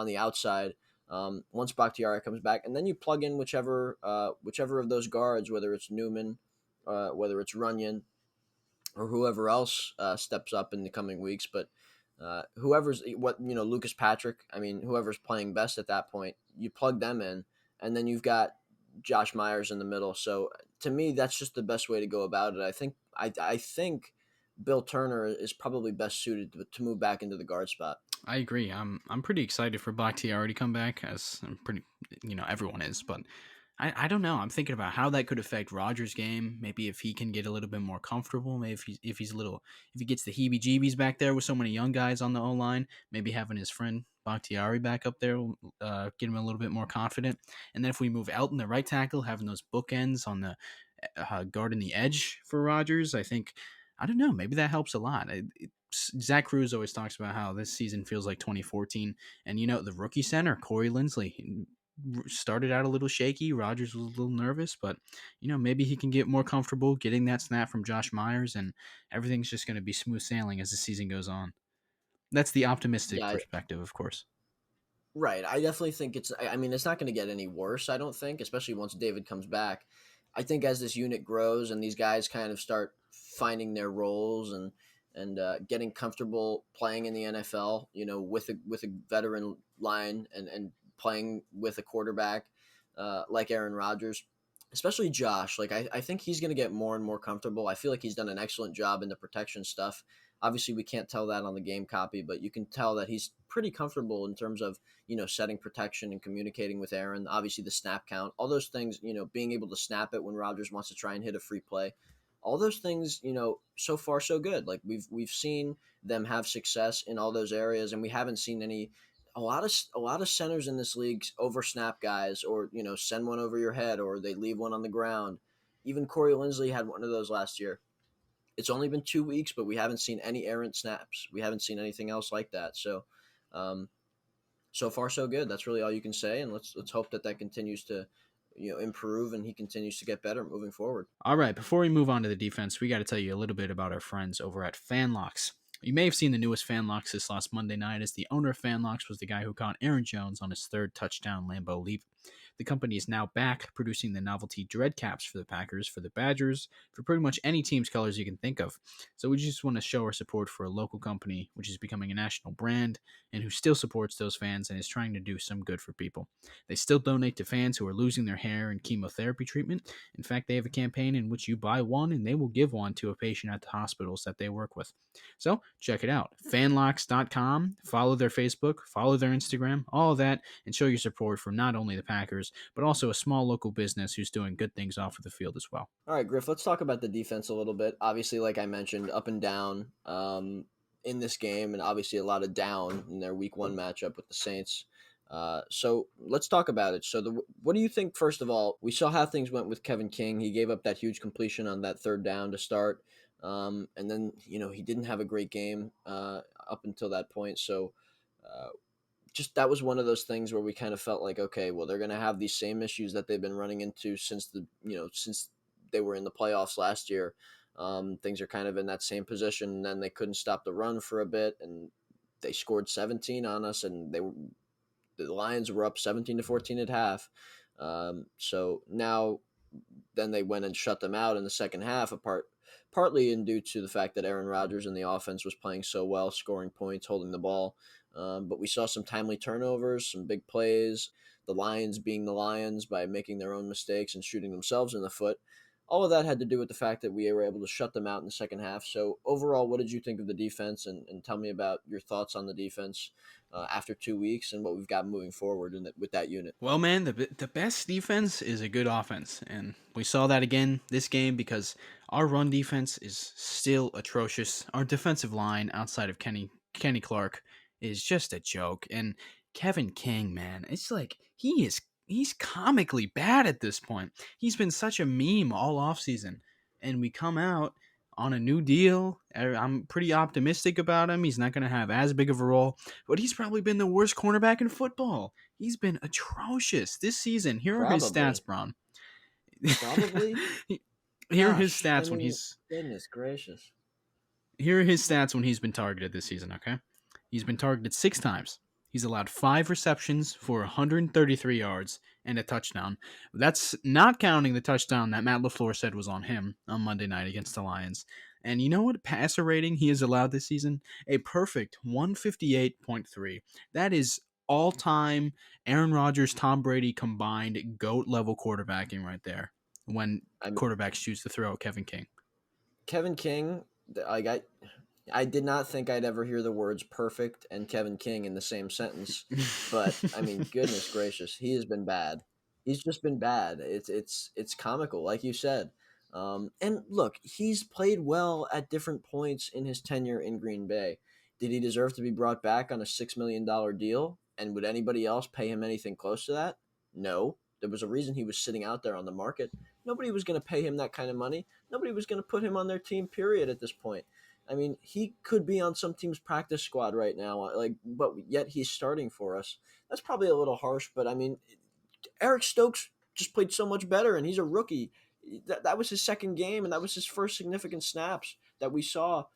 the outside, once Bakhtiari comes back, and then you plug in whichever of those guards, whether it's Newman, whether it's Runyon, or whoever else steps up in the coming weeks. But whoever's what Lucas Patrick, I mean, whoever's playing best at that point, you plug them in, and then you've got Josh Myers in the middle. So to me, that's just the best way to go about it. I think Bill Turner is probably best suited to move back into the guard spot. I agree. I'm pretty excited for Bakhtiari to come back, as I'm pretty, everyone is. But I don't know. I'm thinking about how that could affect Rogers' game. Maybe if he can get a little bit more comfortable. Maybe if he's a little if he gets the heebie-jeebies back there with so many young guys on the O line. Maybe having his friend Bakhtiari back up there will get him a little bit more confident. And then if we move Elton the right tackle, having those bookends on the guarding the edge for Rogers, I don't know. Maybe that helps a lot. Zach Cruz always talks about how this season feels like 2014, and the rookie center Corey Linsley started out a little shaky. Rogers was a little nervous, but maybe he can get more comfortable getting that snap from Josh Myers, and everything's just going to be smooth sailing as the season goes on. That's the optimistic Yeah, perspective, of course. right. I definitely think I mean, it's not going to get any worse, I don't think, especially once David comes back. I think as this unit grows and these guys kind of start finding their roles and getting comfortable playing in the NFL, with a veteran line and playing with a quarterback like Aaron Rodgers, especially Josh. Like I think he's going to get more and more comfortable. I feel like he's done an excellent job in the protection stuff. Obviously, we can't tell that on the game copy, but you can tell that he's pretty comfortable in terms of setting protection and communicating with Aaron. Obviously, the snap count, all those things. Being able to snap it when Rodgers wants to try and hit a free play. All those things, so far so good. Like we've seen them have success in all those areas, and we haven't seen a lot of centers in this league over snap guys, or send one over your head, or they leave one on the ground. Even Corey Linsley had one of those last year. It's only been 2 weeks, but we haven't seen any errant snaps. We haven't seen anything else like that. So, um, so far so good. That's really all you can say, and let's hope that continues to improve, and he continues to get better moving forward. All right, before we move on to the defense, we got to tell you a little bit about our friends over at FanLocks. You may have seen the newest FanLocks this last Monday night, as the owner of FanLocks was the guy who caught Aaron Jones on his third touchdown Lambeau Leap. The company is now back producing the novelty dread caps for the Packers, for the Badgers, for pretty much any team's colors you can think of. So we just want to show our support for a local company which is becoming a national brand and who still supports those fans and is trying to do some good for people. They still donate to fans who are losing their hair in chemotherapy treatment. In fact, they have a campaign in which you buy one and they will give one to a patient at the hospitals that they work with. So check it out. Fanlocks.com. Follow their Facebook, follow their Instagram, all of that, and show your support for not only the Packers, but also a small local business who's doing good things off of the field as well. All right, Griff, let's talk about the defense a little bit. Obviously, like I mentioned, up and down in this game, and obviously a lot of down in their week one matchup with the Saints. So let's talk about it. So, what do you think, first of all? We saw how things went with Kevin King. He gave up that huge completion on that third down to start. And then, he didn't have a great game up until that point. So, uh, just that was one of those things where we kind of felt like, okay, well, they're going to have these same issues that they've been running into since they were in the playoffs last year. Things are kind of in that same position, and then they couldn't stop the run for a bit, and they scored 17 on us, and the Lions were up 17-14 at half. So now, then they went and shut them out in the second half, partly in due to the fact that Aaron Rodgers and the offense was playing so well, scoring points, holding the ball. But we saw some timely turnovers, some big plays, the Lions being the Lions by making their own mistakes and shooting themselves in the foot. All of that had to do with the fact that we were able to shut them out in the second half. So overall, what did you think of the defense? And tell me about your thoughts on the defense after 2 weeks and what we've got moving forward with that unit. Well, man, the best defense is a good offense, and we saw that again this game because our run defense is still atrocious. Our defensive line, outside of Kenny Clark, is just a joke, and Kevin King, man, it's like he's comically bad at this point. He's been such a meme all offseason, and we come out on a new deal. I'm pretty optimistic about him. He's not going to have as big of a role, but he's probably been the worst cornerback in football. He's been atrocious this season. Here are his Probably. stats, Bron. Probably? Here are his Gosh, I stats when mean, he's goodness gracious. here are his stats when he's been targeted this season, okay? He's been targeted 6 times. He's allowed 5 receptions for 133 yards and a touchdown. That's not counting the touchdown that Matt LaFleur said was on him on Monday night against the Lions. And you know what passer rating he has allowed this season? A perfect 158.3. That is all-time Aaron Rodgers, Tom Brady combined GOAT level quarterbacking right there when I mean, quarterbacks choose to throw at Kevin King. Kevin King, I did not think I'd ever hear the words perfect and Kevin King in the same sentence, but I mean, goodness gracious, he has been bad. He's just been bad. It's comical, like you said. And look, he's played well at different points in his tenure in Green Bay. Did he deserve to be brought back on a $6 million deal? And would anybody else pay him anything close to that? No. There was a reason he was sitting out there on the market. Nobody was going to pay him that kind of money. Nobody was going to put him on their team, period, at this point. I mean, he could be on some team's practice squad right now, but yet he's starting for us. That's probably a little harsh, but I mean, Eric Stokes just played so much better, and he's a rookie. That was his second game, and that was his first significant snaps that we saw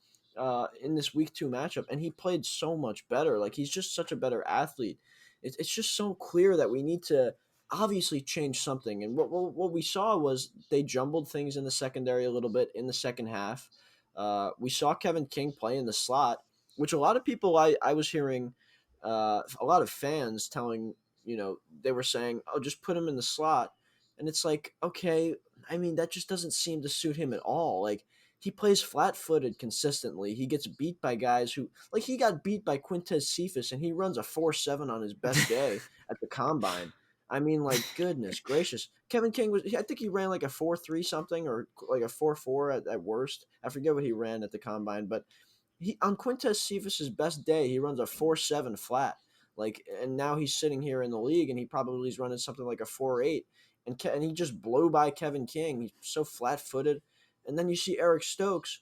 in this week 2 matchup, and he played so much better. Like, he's just such a better athlete. It's just so clear that we need to obviously change something. And what we saw was they jumbled things in the secondary a little bit in the second half. We saw Kevin King play in the slot, which a lot of people I was hearing, a lot of fans telling, they were saying, oh, just put him in the slot. And it's like, okay, I mean, that just doesn't seem to suit him at all. Like, he plays flat-footed consistently. He gets beat by guys who, like, he got beat by Quintez Cephas, and he runs a 4.7 on his best day at the combine. I mean, like, goodness gracious. Kevin King was, I think he ran like a 4.3 something, or like a 4.4 at worst. I forget what he ran at the combine, but he on Quintez Cephas's best day, he runs a 4.7 flat. Like, and now he's sitting here in the league, and he probably is running something like a 4.8, and he just blew by Kevin King. He's so flat footed. And then you see Eric Stokes,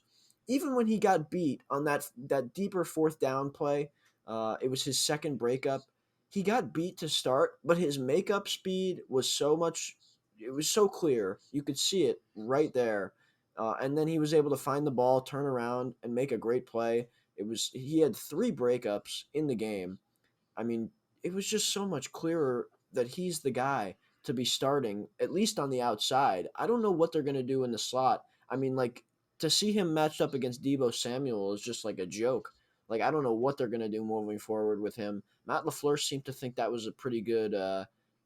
even when he got beat on that deeper fourth down play, it was his second breakup. He got beat to start, but his makeup speed was so much. It was so clear, you could see it right there. And then he was able to find the ball, turn around, and make a great play. He had three breakups in the game. I mean, it was just so much clearer that he's the guy to be starting, at least on the outside. I don't know what they're going to do in the slot. I mean, like, to see him matched up against Debo Samuel is just like a joke. Like, I don't know what they're going to do moving forward with him. Matt LaFleur seemed to think that was a pretty good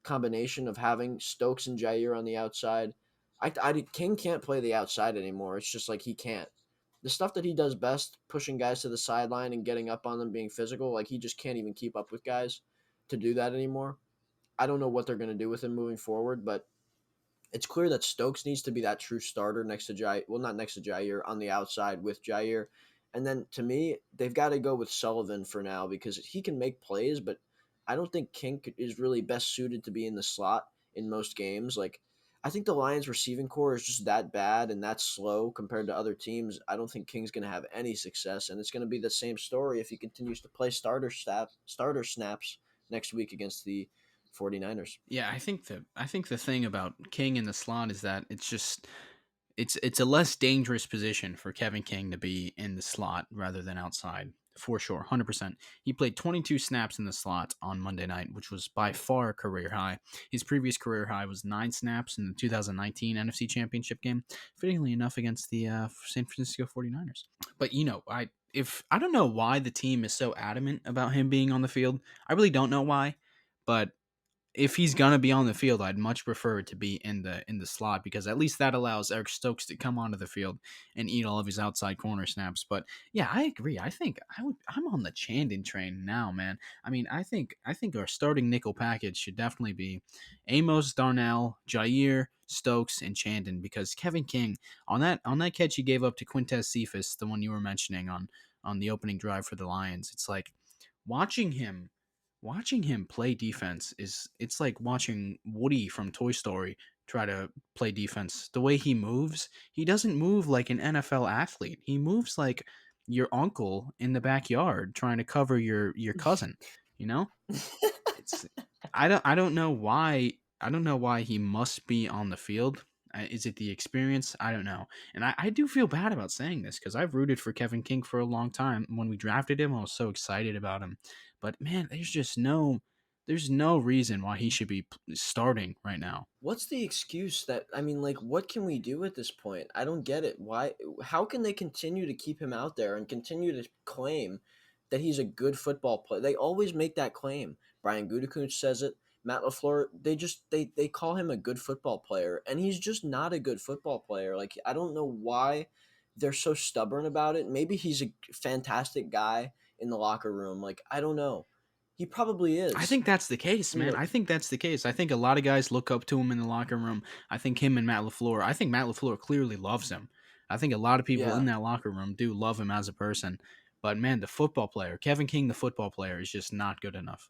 combination of having Stokes and Jair on the outside. King can't play the outside anymore. It's just like he can't. The stuff that he does best, pushing guys to the sideline and getting up on them, being physical, like he just can't even keep up with guys to do that anymore. I don't know what they're going to do with him moving forward, but it's clear that Stokes needs to be that true starter next to Jair. Well, not next to Jair, on the outside with Jair. And then to me, they've got to go with Sullivan for now because he can make plays, but I don't think King is really best suited to be in the slot in most games. Like, I think the Lions receiving core is just that bad and that slow compared to other teams. I don't think King's going to have any success, and it's going to be the same story if he continues to play starter snaps next week against the 49ers. Yeah, I think the thing about King in the slot is that it's a less dangerous position for Kevin King to be in the slot rather than outside. For sure, 100%. He played 22 snaps in the slot on Monday night, which was by far a career high. His previous career high was 9 snaps in the 2019 NFC Championship game, fittingly enough against the San Francisco 49ers. But I don't know why the team is so adamant about him being on the field. I really don't know why, but if he's gonna be on the field, I'd much prefer it to be in the slot because at least that allows Eric Stokes to come onto the field and eat all of his outside corner snaps. But yeah, I agree. I think I'm on the Chandon train now, man. I mean, I think our starting nickel package should definitely be Amos, Darnell, Jair, Stokes, and Chandon because Kevin King on that catch he gave up to Quintez Cephas, the one you were mentioning on the opening drive for the Lions. It's like watching him play defense is it's like watching Woody from Toy Story try to play defense. The way he doesn't move like an NFL athlete. He moves like your uncle in the backyard trying to cover your cousin, you know? It's I don't know why he must be on the field. Is it the experience? I don't know. And I do feel bad about saying this because I've rooted for Kevin King for a long time. When we drafted him, I was so excited about him. But man, there's no reason why he should be starting right now. What's the excuse that, I mean, like, what can we do at this point? I don't get it. Why? How can they continue to keep him out there and continue to claim that he's a good football player? They always make that claim. Brian Gutekunst says it. Matt LaFleur, they call him a good football player, and he's just not a good football player. Like, I don't know why they're so stubborn about it. Maybe he's a fantastic guy in the locker room. Like, I don't know. He probably I is. think that's the case, You man. know, I think that's the case. I think a lot of guys look up to him in the locker room. I think him and Matt LaFleur. I think Matt LaFleur clearly loves him. I think a lot of people in yeah. that locker room do love him as a person. But man, the football player, Kevin King, the football player, is just not good enough.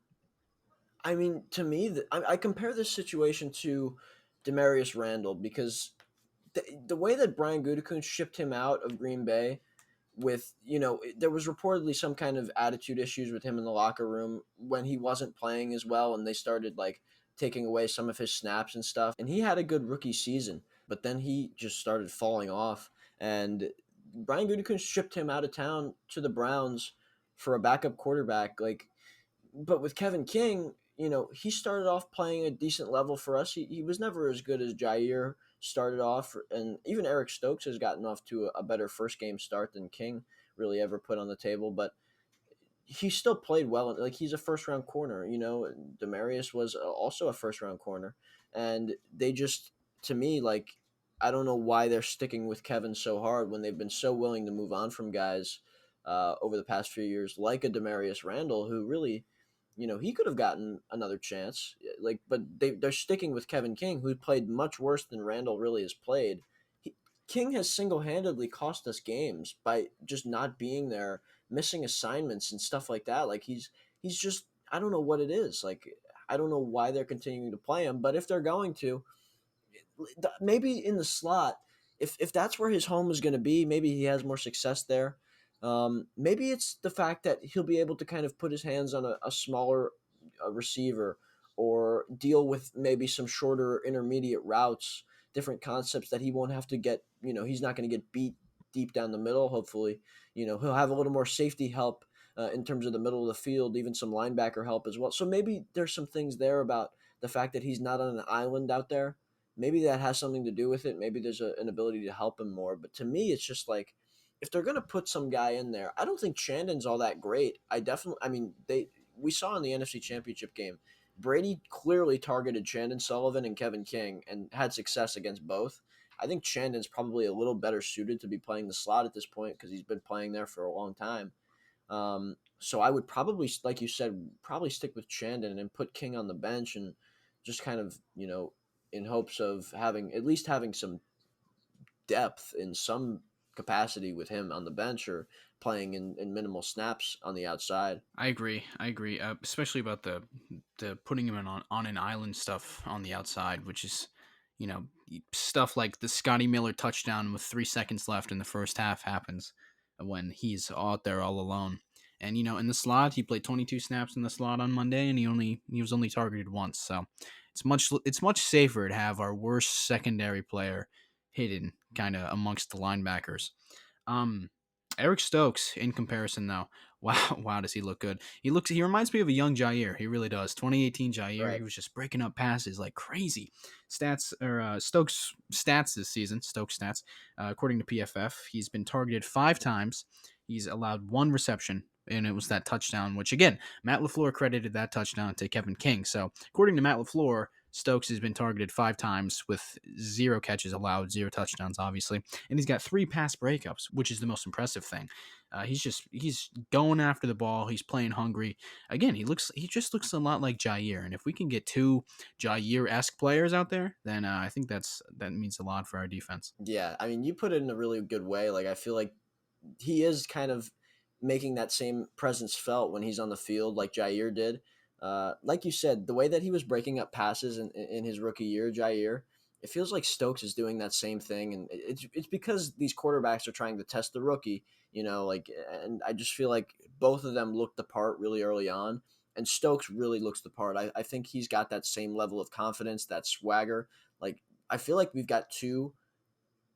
I mean, to me, I compare this situation to Demarius Randall because the way that Brian Gutekunst shipped him out of Green Bay with, there was reportedly some kind of attitude issues with him in the locker room when he wasn't playing as well, and they started like taking away some of his snaps and stuff. And he had a good rookie season, but then he just started falling off. And Brian Gutekunst shipped him out of town to the Browns for a backup quarterback. Like, but with Kevin King, he started off playing a decent level for us. He was never as good as Jair started off, and even Eric Stokes has gotten off to a better first game start than King really ever put on the table. But he still played well. Like, he's a first round corner. Demarius was also a first round corner, and they just, to me, like, I don't know why they're sticking with Kevin so hard when they've been so willing to move on from guys over the past few years, like a Demarius Randall, who really, he could have gotten another chance. Like, but they're sticking with Kevin King, who played much worse than Randall really has played. King has single handedly cost us games by just not being there, missing assignments and stuff like that. Like, he's just, I don't know what it is. Like, I don't know why they're continuing to play him, but if they're going to, maybe in the slot, if that's where his home is going to be, maybe he has more success there. Maybe it's the fact that he'll be able to kind of put his hands on a smaller receiver, or deal with maybe some shorter intermediate routes, different concepts that he won't have to get. He's not going to get beat deep down the middle. Hopefully, he'll have a little more safety help in terms of the middle of the field, even some linebacker help as well. So maybe there's some things there about the fact that he's not on an island out there. Maybe that has something to do with it. Maybe there's an ability to help him more. But to me, it's just like, if they're gonna put some guy in there, I don't think Chandon's all that great. I mean, we saw in the NFC Championship game, Brady clearly targeted Chandon Sullivan and Kevin King and had success against both. I think Chandon's probably a little better suited to be playing the slot at this point because he's been playing there for a long time. So I would probably, like you said, probably stick with Chandon and put King on the bench, and just kind of, in hopes of having some depth in some capacity with him on the bench, or playing in minimal snaps on the outside. I agree. I agree, especially about the putting him on an island stuff on the outside, which is, stuff like the Scotty Miller touchdown with 3 seconds left in the first half happens when he's out there all alone. And in the slot, he played 22 snaps in the slot on Monday, and he was only targeted once. So it's much safer to have our worst secondary player hidden kind of amongst the linebackers. Um, Eric Stokes, in comparison, though, wow, wow, does he look good? He reminds me of a young Jair. He really does. 2018 Jair, Right. he was just breaking up passes like crazy. Stokes stats this season. Stokes stats, according to PFF, he's been targeted 5 times. He's allowed 1 reception, and it was that touchdown. Which again, Matt LaFleur credited that touchdown to Kevin King. So according to Matt LaFleur, Stokes has been targeted 5 times with 0 catches allowed, 0 touchdowns, obviously, and he's got 3 pass breakups, which is the most impressive thing. He's going after the ball. He's playing hungry. Again, he just looks a lot like Jair, and if we can get 2 Jair-esque players out there, then I think that means a lot for our defense. Yeah, I mean, you put it in a really good way. Like, I feel like he is kind of making that same presence felt when he's on the field, like Jair did. Like you said, the way that he was breaking up passes in his rookie year, Jair, it feels like Stokes is doing that same thing, and it's because these quarterbacks are trying to test the rookie, and I just feel like both of them looked the part really early on, and Stokes really looks the part. I think he's got that same level of confidence, that swagger. Like, I feel like we've got two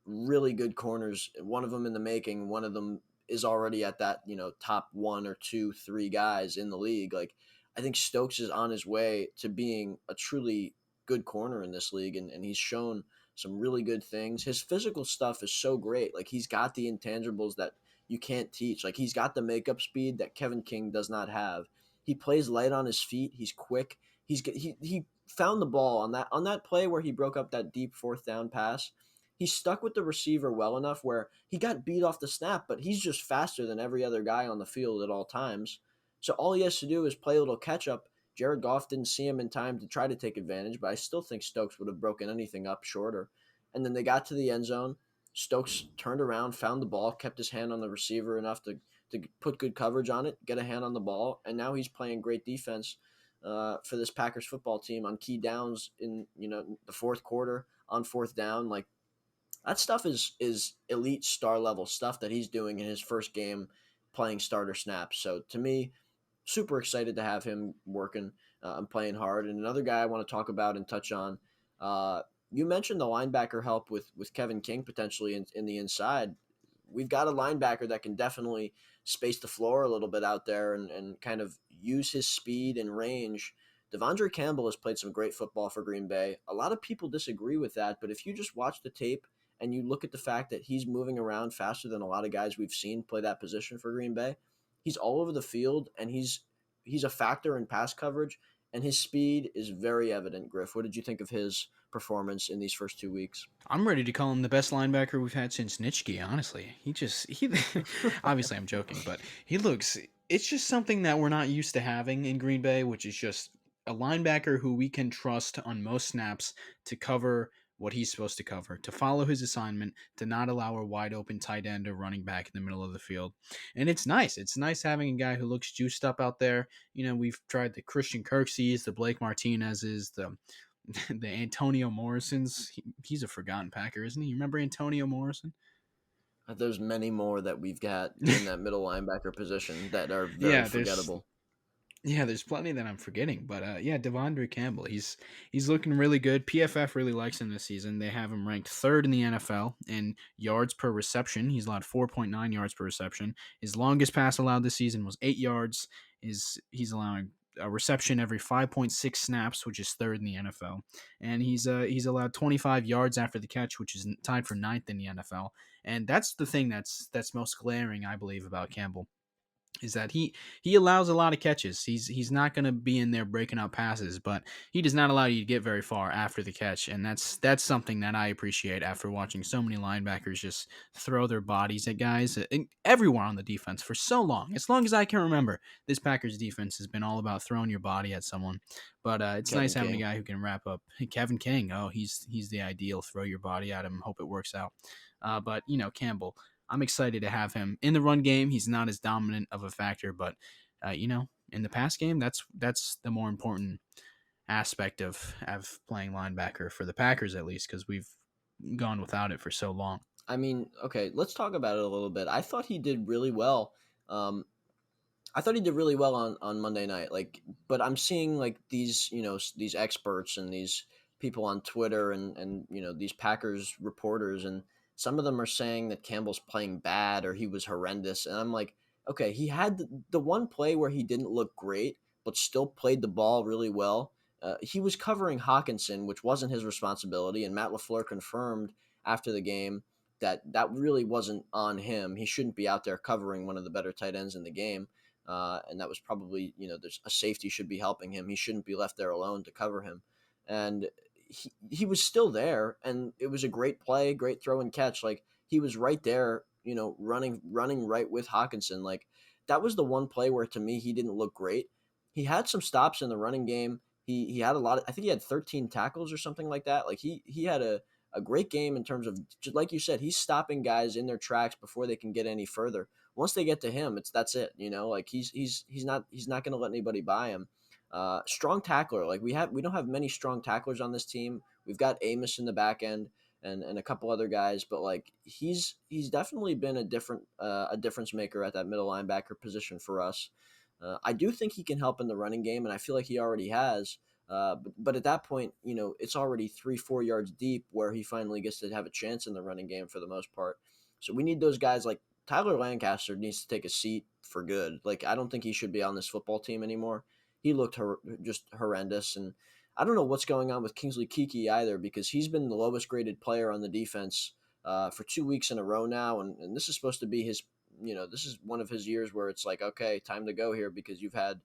really good corners. One of them in the making. One of them is already at that, top one or two, three guys in the league. Like, I think Stokes is on his way to being a truly good corner in this league, and he's shown some really good things. His physical stuff is so great. Like, he's got the intangibles that you can't teach. Like, he's got the makeup speed that Kevin King does not have. He plays light on his feet. He's quick. He found the ball on that play where he broke up that deep fourth down pass. He stuck with the receiver well enough where he got beat off the snap, but he's just faster than every other guy on the field at all times. So all he has to do is play a little catch up. Jared Goff didn't see him in time to try to take advantage, but I still think Stokes would have broken anything up shorter. And then they got to the end zone. Stokes turned around, found the ball, kept his hand on the receiver enough to put good coverage on it, get a hand on the ball, and now he's playing great defense for this Packers football team on key downs in the fourth quarter on fourth down. Like, that stuff is elite star level stuff that he's doing in his first game playing starter snaps. So to me, super excited to have him working and playing hard. And another guy I want to talk about and touch on, you mentioned the linebacker help with Kevin King potentially in the inside. We've got a linebacker that can definitely space the floor a little bit out there and kind of use his speed and range. Devondre Campbell has played some great football for Green Bay. A lot of people disagree with that, but if you just watch the tape and you look at the fact that he's moving around faster than a lot of guys we've seen play that position for Green Bay, he's all over the field, and he's a factor in pass coverage, and his speed is very evident. Griff, what did you think of his performance in these first 2 weeks? I'm ready to call him the best linebacker we've had since Nitschke, honestly. He obviously I'm joking, but he looks it's just something that we're not used to having in Green Bay, which is just a linebacker who we can trust on most snaps to cover what he's supposed to cover, to follow his assignment, to not allow a wide open tight end or running back in the middle of the field. And it's nice. It's nice having a guy who looks juiced up out there. We've tried the Christian Kirksey's, the Blake Martinez's, the Antonio Morrison's. He's a forgotten Packer, isn't he? You remember Antonio Morrison? There's many more that we've got in that middle linebacker position that are very yeah, there's forgettable. there's plenty that I'm forgetting, but yeah, Devondre Campbell, he's looking really good. PFF really likes him this season. They have him ranked third in the NFL in yards per reception. He's allowed 4.9 yards per reception. His longest pass allowed this season was 8 yards. He's allowing a reception every 5.6 snaps, which is third in the NFL, and he's allowed 25 yards after the catch, which is tied for ninth in the NFL. And that's the thing that's most glaring, I believe, about Campbell is that he allows a lot of catches. He's not going to be in there breaking up passes, but he does not allow you to get very far after the catch, and that's something that I appreciate after watching so many linebackers just throw their bodies at guys and everywhere on the defense for so long. As long as I can remember, this Packers defense has been all about throwing your body at someone. But it's nice Kevin having a King. guy who can wrap up. Kevin King, oh, he's the ideal throw your body at him. Hope it works out. But Campbell, I'm excited to have him in the run game. He's not as dominant of a factor, but in the pass game, that's the more important aspect of playing linebacker for the Packers, at least, because we've gone without it for so long. I mean, okay, let's talk about it a little bit. I thought he did really well. Um, I thought he did really well on Monday night. Like, but I'm seeing like these, these experts and these people on Twitter and these Packers reporters, and some of them are saying that Campbell's playing bad or he was horrendous. And I'm like, okay, he had the one play where he didn't look great, but still played the ball really well. He was covering Hawkinson, which wasn't his responsibility, and Matt LaFleur confirmed after the game that really wasn't on him. He shouldn't be out there covering one of the better tight ends in the game. And that was probably, there's a safety should be helping him. He shouldn't be left there alone to cover him. And he was still there, and it was a great play, great throw and catch. Like, he was right there, running right with Hawkinson. Like, that was the one play where to me he didn't look great. He had some stops in the running game. He had a lot of, I think he had 13 tackles or something like that. Like, he had a great game in terms of, just like you said, he's stopping guys in their tracks before they can get any further. Once they get to him, that's it. Like he's not going to let anybody by him. Strong tackler. Like, we don't have many strong tacklers on this team. We've got Amos in the back end and a couple other guys, but like he's definitely been a difference maker at that middle linebacker position for us. I do think he can help in the running game, and I feel like he already has. But at that point, it's already 3-4 yards deep where he finally gets to have a chance in the running game for the most part. So we need those guys. Like, Tyler Lancaster needs to take a seat for good. Like, I don't think he should be on this football team anymore. He looked just horrendous, and I don't know what's going on with Kingsley Keke either, because he's been the lowest graded player on the defense for 2 weeks in a row now, and this is supposed to be his. This is one of his years where it's like, okay, time to go here, because you've had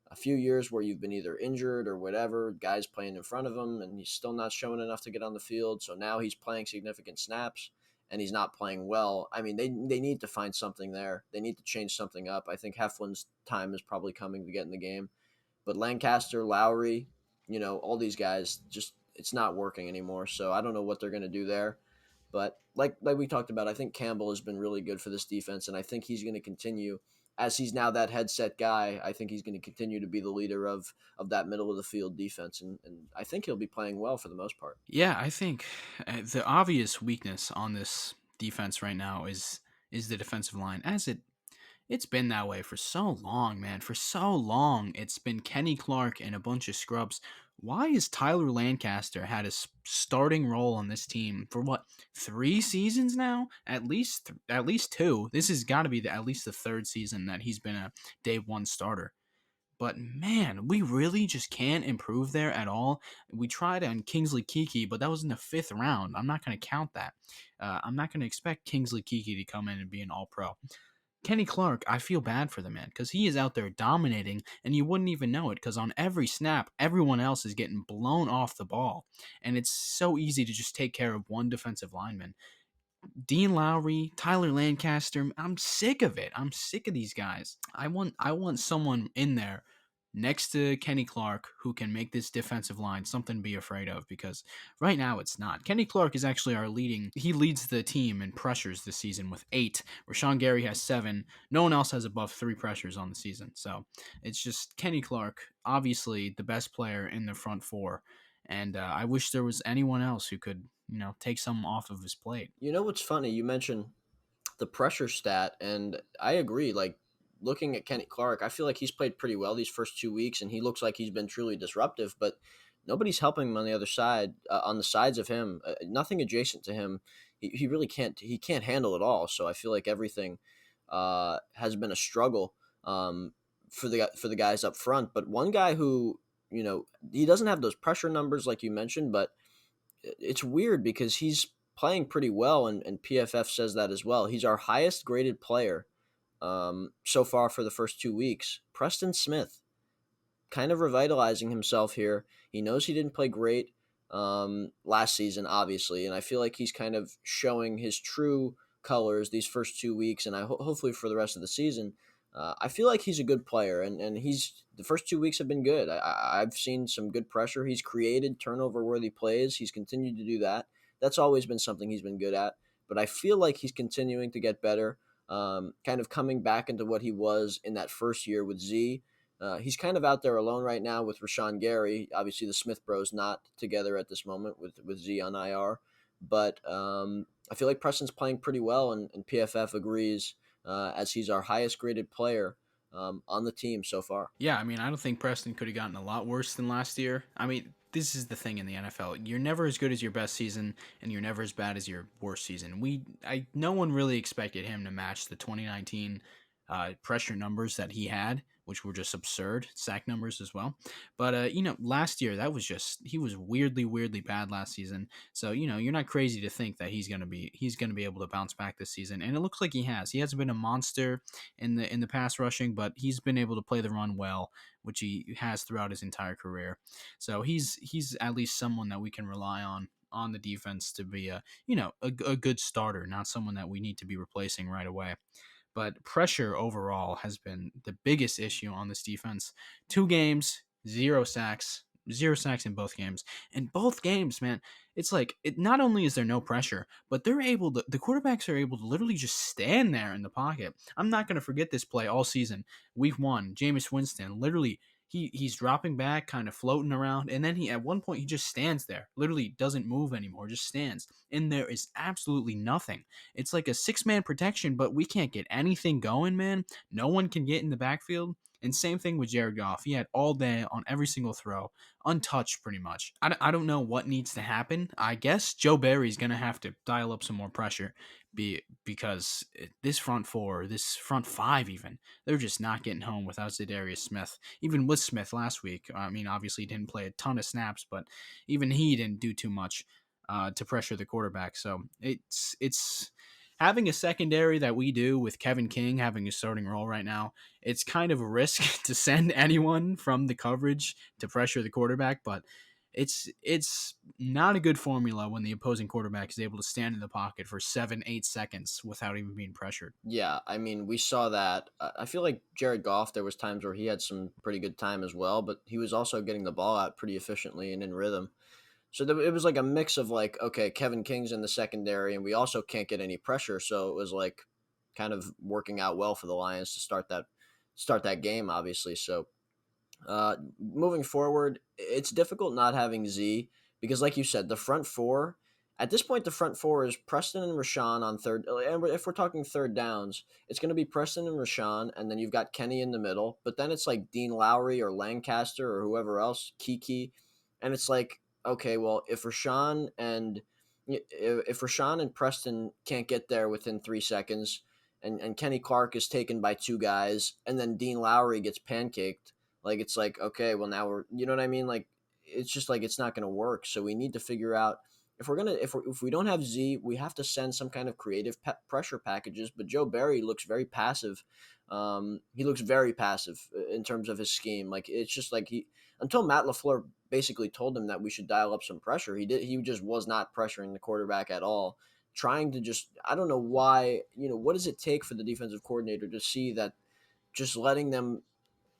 a few years where you've been either injured or whatever, guys playing in front of him, and he's still not showing enough to get on the field. So now he's playing significant snaps, and he's not playing well. I mean, they need to find something there. They need to change something up. I think Heflin's time is probably coming to get in the game. But Lancaster, Lowry, all these guys, just it's not working anymore. So I don't know what they're going to do there. But like we talked about, I think Campbell has been really good for this defense, and I think he's going to continue as he's now that headset guy. I think he's going to continue to be the leader of that middle of the field defense, and I think he'll be playing well for the most part. Yeah, I think the obvious weakness on this defense right now is the defensive line, as it's been that way for so long, man. For so long, it's been Kenny Clark and a bunch of scrubs. Why has Tyler Lancaster had a starting role on this team for what 3 seasons now? At least two. This has got to be at least the third season that he's been a day one starter. But man, we really just can't improve there at all. We tried on Kingsley Keke, but that was in the 5th round. I'm not going to count that. I'm not going to expect Kingsley Keke to come in and be an All-Pro. Kenny Clark, I feel bad for the man because he is out there dominating and you wouldn't even know it because on every snap, everyone else is getting blown off the ball. And it's so easy to just take care of one defensive lineman. Dean Lowry, Tyler Lancaster. I'm sick of it. I'm sick of these guys. I want someone in there next to Kenny Clark who can make this defensive line something to be afraid of because right now it's not. Kenny Clark is actually he leads the team in pressures this season with 8. Rashawn Gary has 7. No one else has above 3 pressures on the season. So it's just Kenny Clark, obviously the best player in the front 4. And I wish there was anyone else who could, take some off of his plate. You know what's funny? You mentioned the pressure stat, and I agree. Like looking at Kenny Clark, I feel like he's played pretty well these first 2 weeks, and he looks like he's been truly disruptive. But nobody's helping him on the other side, on the sides of him. Nothing adjacent to him. He really can't. He can't handle it all. So I feel like everything has been a struggle for the guys up front. But one guy who he doesn't have those pressure numbers like you mentioned, but it's weird because he's playing pretty well, and PFF says that as well. He's our highest graded player so far for the first 2 weeks. Preston Smith, kind of revitalizing himself here. He knows he didn't play great last season, obviously, and I feel like he's kind of showing his true colors these first 2 weeks, and hopefully for the rest of the season. I feel like he's a good player, and the first 2 weeks have been good. I've seen some good pressure. He's created turnover-worthy plays. He's continued to do that. That's always been something he's been good at. But I feel like he's continuing to get better, kind of coming back into what he was in that first year with Z. He's kind of out there alone right now with Rashawn Gary. Obviously, the Smith bros not together at this moment with Z on IR. But I feel like Preston's playing pretty well, and PFF agrees as he's our highest graded player on the team so far. Yeah, I mean, I don't think Preston could have gotten a lot worse than last year. I mean, this is the thing in the NFL. You're never as good as your best season, and you're never as bad as your worst season. No one really expected him to match the 2019 pressure numbers that he had, which were just absurd, sack numbers as well. But last year he was weirdly bad last season. So you're not crazy to think that he's gonna be able to bounce back this season, and it looks like he has. He hasn't been a monster in the pass rushing, but he's been able to play the run well, which he has throughout his entire career. So he's at least someone that we can rely on the defense to be a good starter, not someone that we need to be replacing right away. But pressure overall has been the biggest issue on this defense. 2 games, 0 sacks, 0 sacks in both games. In both games, man, it's like not only is there no pressure, but the quarterbacks are able to literally just stand there in the pocket. I'm not going to forget this play all season. Week 1, Jameis Winston literally he's dropping back, kind of floating around, and then at one point he just stands there, literally doesn't move anymore, just stands, and there is absolutely nothing. It's like a 6-man protection, but we can't get anything going, man. No one can get in the backfield. And same thing with Jared Goff. He had all day on every single throw, untouched pretty much. I don't know what needs to happen. I guess Joe Barry's going to have to dial up some more pressure because this front 4, this front 5 even, they're just not getting home without Zadarius Smith. Even with Smith last week, I mean, obviously he didn't play a ton of snaps, but even he didn't do too much to pressure the quarterback. So it's having a secondary that we do with Kevin King having a starting role right now. It's kind of a risk to send anyone from the coverage to pressure the quarterback, but it's not a good formula when the opposing quarterback is able to stand in the pocket for 7-8 seconds without even being pressured. Yeah, I mean, we saw that. I feel like Jared Goff, there was times where he had some pretty good time as well, but he was also getting the ball out pretty efficiently and in rhythm. So it was like a mix of like, okay, Kevin King's in the secondary, and we also can't get any pressure. So it was like kind of working out well for the Lions to start that game, obviously. So moving forward, it's difficult not having Z because, like you said, the front 4. At this point, the front 4 is Preston and Rashawn on third. And if we're talking third downs, it's going to be Preston and Rashawn, and then you've got Kenny in the middle. But then it's like Dean Lowry or Lancaster or whoever else, Kiki, and it's like, okay, well, if Rashawn and Preston can't get there within 3 seconds, and Kenny Clark is taken by 2 guys, and then Dean Lowry gets pancaked, like it's like, okay, well now you know what I mean? Like it's just like it's not going to work. So we need to figure out if we don't have Z, we have to send some kind of creative pressure packages. But Joe Barry looks very passive. He looks very passive in terms of his scheme. Like it's just like he until Matt LaFleur basically told him that we should dial up some pressure. He just was not pressuring the quarterback at all. Trying to just I don't know why what does it take for the defensive coordinator to see that just letting them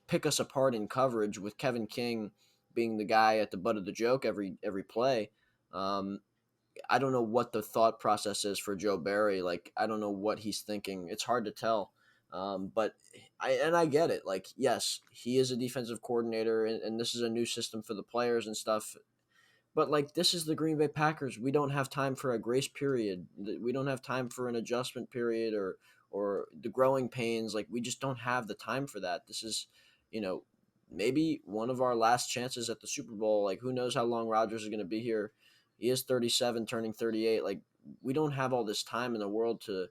pick us apart in coverage with Kevin King being the guy at the butt of the joke every play. Um, I don't know what the thought process is for Joe Barry. Like I don't know what he's thinking. It's hard to tell. But I get it. Like yes, he is a defensive coordinator, and this is a new system for the players and stuff. But like this is the Green Bay Packers. We don't have time for a grace period. We don't have time for an adjustment period or the growing pains. Like we just don't have the time for that. This is, you know, maybe one of our last chances at the Super Bowl. Like who knows how long Rodgers is going to be here. He is 37 turning 38. Like we don't have all this time in the world to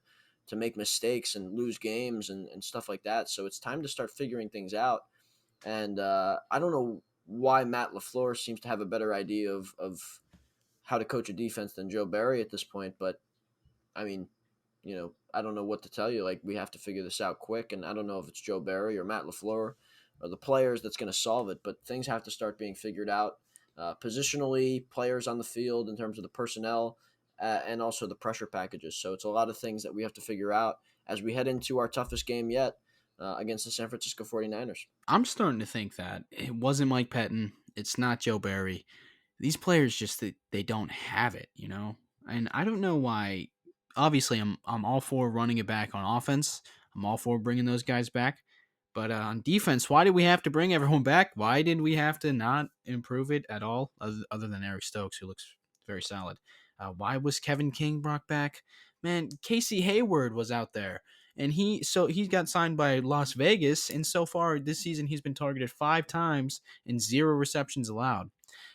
make mistakes and lose games and stuff like that. So it's time to start figuring things out. And I don't know why Matt LaFleur seems to have a better idea of how to coach a defense than Joe Barry at this point. But I mean, I don't know what to tell you. Like we have to figure this out quick, and I don't know if it's Joe Barry or Matt LaFleur or the players that's going to solve it. But things have to start being figured out positionally, players on the field in terms of the personnel, and also the pressure packages. So it's a lot of things that we have to figure out as we head into our toughest game yet against the San Francisco 49ers. I'm starting to think that it wasn't Mike Pettin. It's not Joe Barry. These players just they don't have it, And I don't know why. Obviously, I'm all for running it back on offense. I'm all for bringing those guys back. But on defense, why did we have to bring everyone back? Why did we have to not improve it at all, other than Eric Stokes, who looks very solid? Why was Kevin King brought back? Man, Casey Hayward was out there, and he got signed by Las Vegas, and so far this season he's been targeted 5 times and 0 receptions allowed.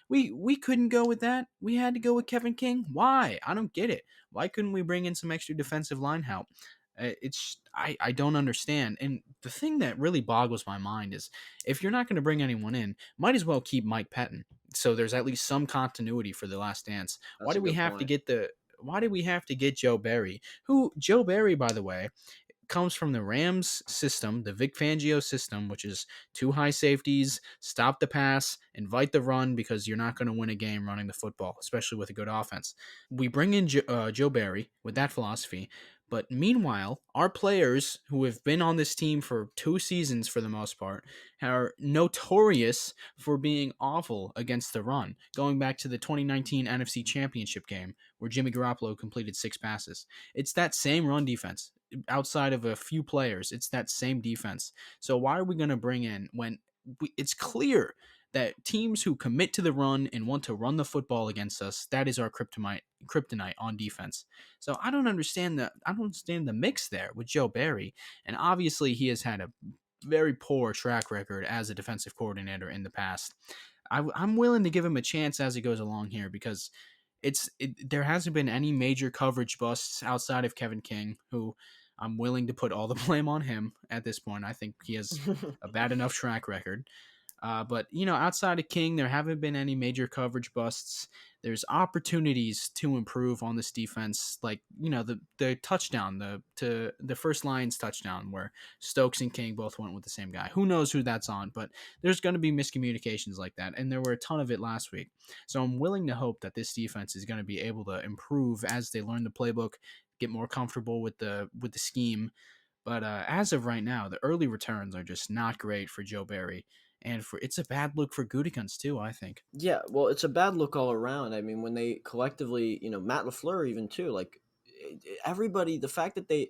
We couldn't go with that. We had to go with Kevin King. Why? I don't get it. Why couldn't we bring in some extra defensive line help? I don't understand. And the thing that really boggles my mind is if you're not going to bring anyone in, might as well keep Mike Pettin. So there's at least some continuity for the Last Dance. That's a good point. Why did we have to get Joe Barry? Who Joe Barry, by the way, comes from the Rams system, the Vic Fangio system, which is 2 high safeties, stop the pass, invite the run because you're not going to win a game running the football, especially with a good offense. We bring in Joe Barry with that philosophy. But meanwhile, our players who have been on this team for 2 seasons for the most part are notorious for being awful against the run. Going back to the 2019 NFC Championship game where Jimmy Garoppolo completed 6 passes. It's that same run defense. Outside of a few players, it's that same defense. So why are we going to bring in when it's clear that teams who commit to the run and want to run the football against us, that is our kryptonite on defense. So I don't understand the mix there with Joe Barry, and obviously he has had a very poor track record as a defensive coordinator in the past. I'm willing to give him a chance as he goes along here because there hasn't been any major coverage busts outside of Kevin King, who I'm willing to put all the blame on him at this point. I think he has a bad enough track record. But outside of King, there haven't been any major coverage busts. There's opportunities to improve on this defense, like the touchdown, the first Lions touchdown where Stokes and King both went with the same guy. Who knows who that's on? But there's going to be miscommunications like that, and there were a ton of it last week. So I'm willing to hope that this defense is going to be able to improve as they learn the playbook, get more comfortable with the scheme. But as of right now, the early returns are just not great for Joe Barry. And it's a bad look for Gutekunst too, I think. Yeah, well, it's a bad look all around. I mean, when they collectively, Matt LaFleur even too, like everybody, the fact that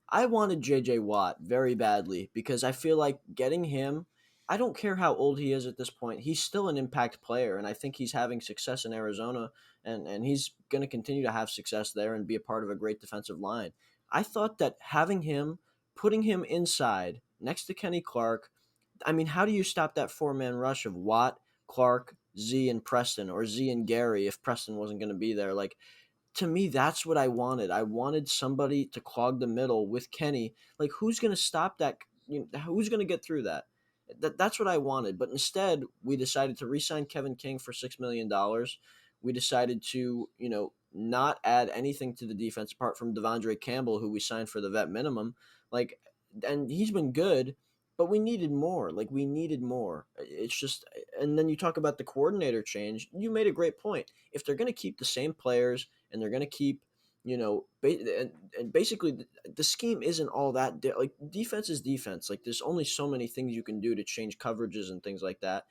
I wanted JJ Watt very badly because I feel like getting him, I don't care how old he is at this point, he's still an impact player, and I think he's having success in Arizona, and he's going to continue to have success there and be a part of a great defensive line. I thought that having him, putting him inside next to Kenny Clark, I mean, how do you stop that 4-man rush of Watt, Clark, Z, and Preston, or Z and Gary if Preston wasn't going to be there? Like, to me, that's what I wanted. I wanted somebody to clog the middle with Kenny. Like, who's going to stop that? Who's going to get through that? That's what I wanted. But instead, we decided to re-sign Kevin King for $6 million. we decided to, not add anything to the defense apart from Devondre Campbell, who we signed for the vet minimum. Like, and he's been good, but we needed more. Like, we needed more. It's just, and then you talk about the coordinator change. You made a great point. If they're going to keep the same players and they're going to keep, and basically the scheme isn't all that like defense is defense. Like, there's only so many things you can do to change coverages and things like that.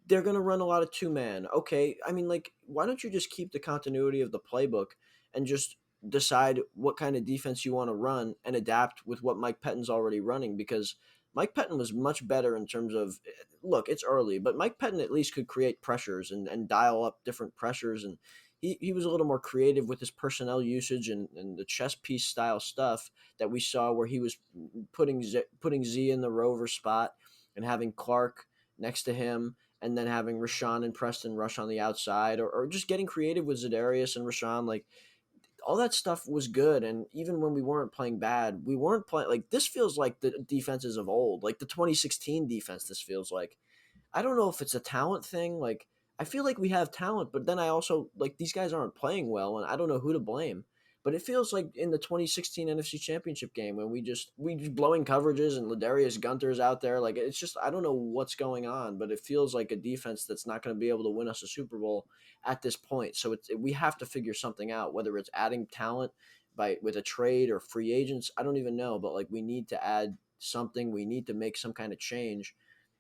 They're going to run a lot of two-man. Okay, I mean, like, why don't you just keep the continuity of the playbook and just decide what kind of defense you want to run and adapt with what Mike Pettin's already running? Because Mike Pettin was much better in terms of, look, it's early, but Mike Pettin at least could create pressures and dial up different pressures, and he was a little more creative with his personnel usage and the chess piece style stuff that we saw, where he was putting Z in the rover spot and having Clark next to him, and then having Rashawn and Preston rush on the outside, or just getting creative with Za'Darius and Rashawn. Like, all that stuff was good. And even when we weren't playing bad, we weren't playing like, this feels like the defenses of old, like the 2016 defense. This feels like, I don't know if it's a talent thing. Like, I feel like we have talent, but then I also, like, these guys aren't playing well, and I don't know who to blame. But it feels like in the 2016 NFC Championship game, when we just blowing coverages and Ladarius Gunter's out there. Like, it's just, I don't know what's going on, but it feels like a defense that's not going to be able to win us a Super Bowl at this point. So we have to figure something out, whether it's adding talent with a trade or free agents. I don't even know, but like, we need to add something. We need to make some kind of change.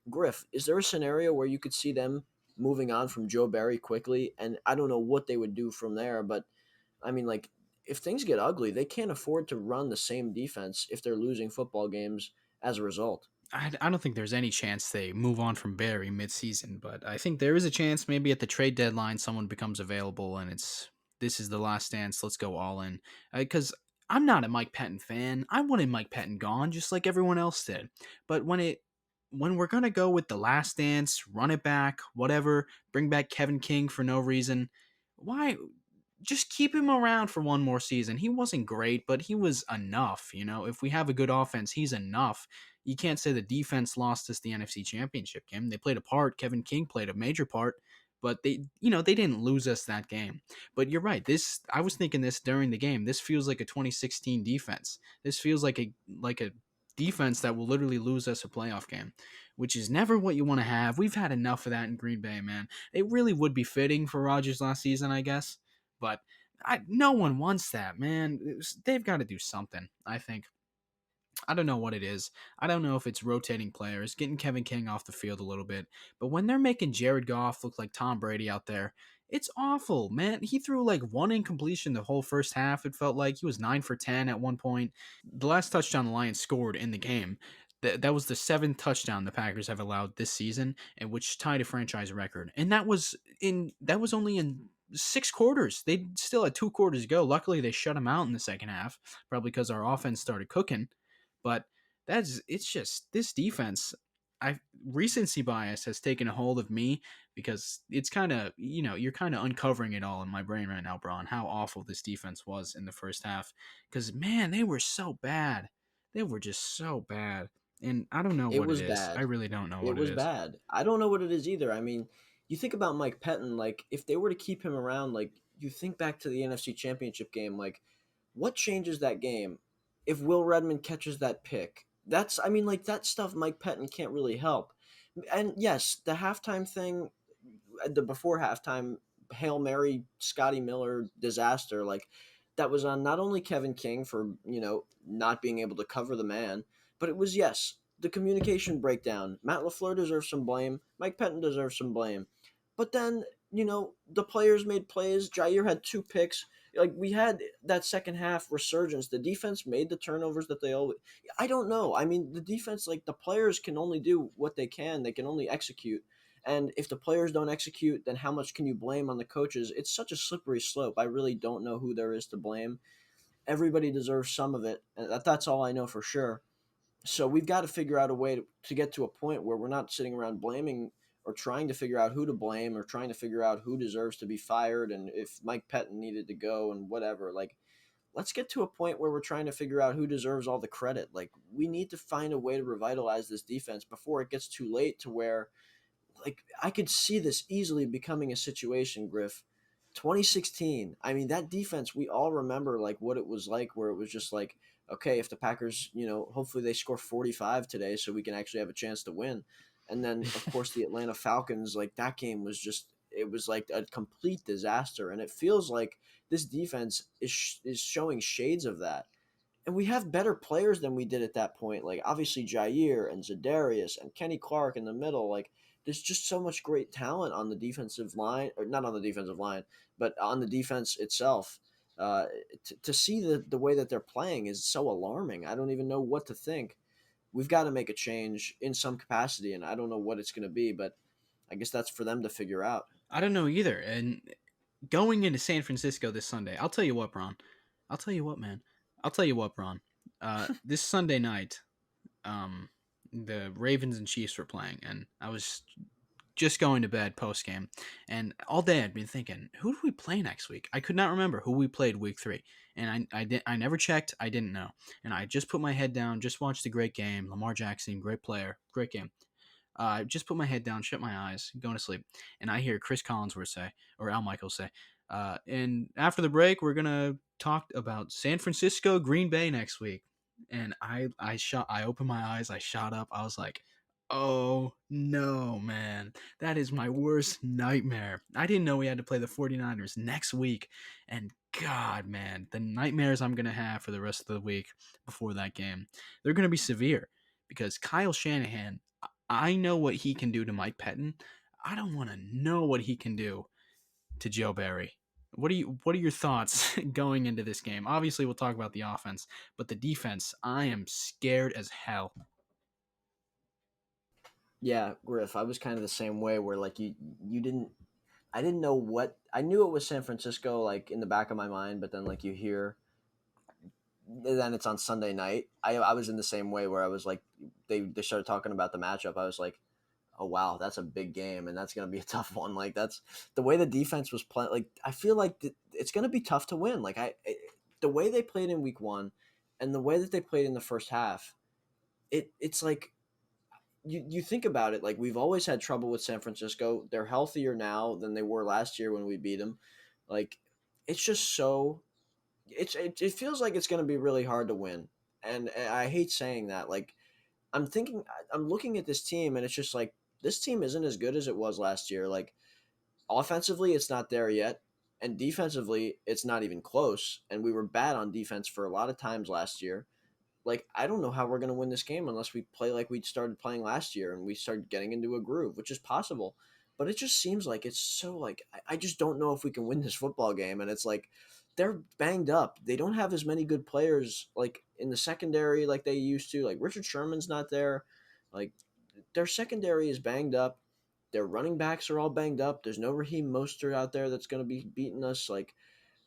Griff, is there a scenario where you could see them moving on from Joe Barry quickly? And I don't know what they would do from there, but I mean, like, if things get ugly, they can't afford to run the same defense if they're losing football games as a result. I don't think there's any chance they move on from Barry midseason, but I think there is a chance maybe at the trade deadline someone becomes available and this is the last dance. Let's go all in. Because I'm not a Mike Pettin fan. I wanted Mike Pettin gone just like everyone else did. But when we're gonna go with the last dance, run it back, whatever, bring back Kevin King for no reason, why? Just keep him around for one more season. He wasn't great, but he was enough. If we have a good offense, he's enough. You can't say the defense lost us the NFC Championship game. They played a part. Kevin King played a major part, but they didn't lose us that game. But you're right. I was thinking this during the game. This feels like a 2016 defense. This feels like a defense that will literally lose us a playoff game, which is never what you want to have. We've had enough of that in Green Bay, man. It really would be fitting for Rodgers last season, I guess. But no one wants that, man. They've got to do something, I think. I don't know what it is. I don't know if it's rotating players, getting Kevin King off the field a little bit. But when they're making Jared Goff look like Tom Brady out there, it's awful, man. He threw like one incompletion the whole first half. It felt like he was 9 for 10 at one point. The last touchdown the Lions scored in the game, that was the seventh touchdown the Packers have allowed this season, and which tied a franchise record. And that was only in 6 quarters. They still had 2 quarters to go. Luckily, they shut him out in the second half, probably because our offense started cooking. But it's just this defense. I Recency bias has taken a hold of me because it's kind of you're kind of uncovering it all in my brain right now, Braun. How awful this defense was in the first half. Because man, they were so bad. They were just so bad, and I don't know It what it was is. I bad. really don't know It what it was is. bad. I don't know what it is either. I mean, you think about Mike Pettin, like, if they were to keep him around, like, you think back to the NFC Championship game, like, what changes that game if Will Redmond catches that pick? I mean, like, that stuff Mike Pettin can't really help. And yes, the halftime thing, the before halftime Hail Mary Scotty Miller disaster, like, that was on not only Kevin King for, not being able to cover the man, but it was, yes, the communication breakdown. Matt LaFleur deserves some blame. Mike Pettin deserves some blame. But then, the players made plays. Jair had 2 picks. Like, we had that second half resurgence. The defense made the turnovers that they always. I don't know. I mean, the defense, like, the players can only do what they can. They can only execute. And if the players don't execute, then how much can you blame on the coaches? It's such a slippery slope. I really don't know who there is to blame. Everybody deserves some of it. And that's all I know for sure. So we've got to figure out a way to get to a point where we're not sitting around blaming or trying to figure out who to blame or trying to figure out who deserves to be fired and if Mike Pettin needed to go and whatever. Like, let's get to a point where we're trying to figure out who deserves all the credit. Like, we need to find a way to revitalize this defense before it gets too late to where, like I could see this easily becoming a situation, Griff. 2016. I mean, that defense, we all remember like what it was like, where it was just like, okay, if the Packers, hopefully they score 45 today so we can actually have a chance to win. And then, of course, the Atlanta Falcons, like that game was just, it was like a complete disaster. And it feels like this defense is showing shades of that. And we have better players than we did at that point. Like obviously Jair and Zadarius and Kenny Clark in the middle. Like there's just so much great talent on the defensive line, or not on the defensive line, but on the defense itself. Uh, to see the way that they're playing is so alarming. I don't even know what to think. We've got to make a change in some capacity, and I don't know what it's going to be, but I guess that's for them to figure out. I don't know either. And going into San Francisco this Sunday, I'll tell you what, Bron. I'll tell you what, man. I'll tell you what, Bron. This Sunday night, the Ravens and Chiefs were playing, and I was just going to bed post game, and all day I'd been thinking, who do we play next week? I could not remember who we played week 3, and I never checked. I didn't know, and I just put my head down, just watched a great game. Lamar Jackson, great player, great game. Just put my head down, shut my eyes, going to sleep, and I hear Chris Collinsworth say, or Al Michaels say, and after the break, we're gonna talk about San Francisco, Green Bay next week. And I opened my eyes, I shot up, I was like, oh no, man, that is my worst nightmare. I didn't know we had to play the 49ers next week, and God, man, the nightmares I'm gonna have for the rest of the week before that game, they're gonna be severe because Kyle Shanahan, I know what he can do to Mike Pettin. I don't want to know what he can do to Joe Barry. What are your thoughts going into this game? Obviously, we'll talk about the offense, but the defense, I am scared as hell. Yeah, Griff, I was kind of the same way where like you didn't I didn't know what I knew it was San Francisco like in the back of my mind, but then like you hear then it's on Sunday night. I was in the same way where I was like they started talking about the matchup. I was like, oh wow, that's a big game and that's gonna be a tough one. Like that's the way the defense was playing. Like I feel like it's gonna be tough to win. Like the way they played in week one, and the way that they played in the first half, it's like you think about it, like we've always had trouble with San Francisco. They're healthier now than they were last year when we beat them. Like it's just so it feels like it's going to be really hard to win. And I hate saying that. Like I'm looking at this team and it's just like this team isn't as good as it was last year. Like offensively, it's not there yet, and defensively, it's not even close. And we were bad on defense for a lot of times last year. Like I don't know how we're going to win this game unless we play like we started playing last year and we start getting into a groove, which is possible. But it just seems like it's so like I just don't know if we can win this football game. And it's like they're banged up. They don't have as many good players like in the secondary like they used to. Like Richard Sherman's not there. Like their secondary is banged up. Their running backs are all banged up. There's no Raheem Mostert out there that's going to be beating us. Like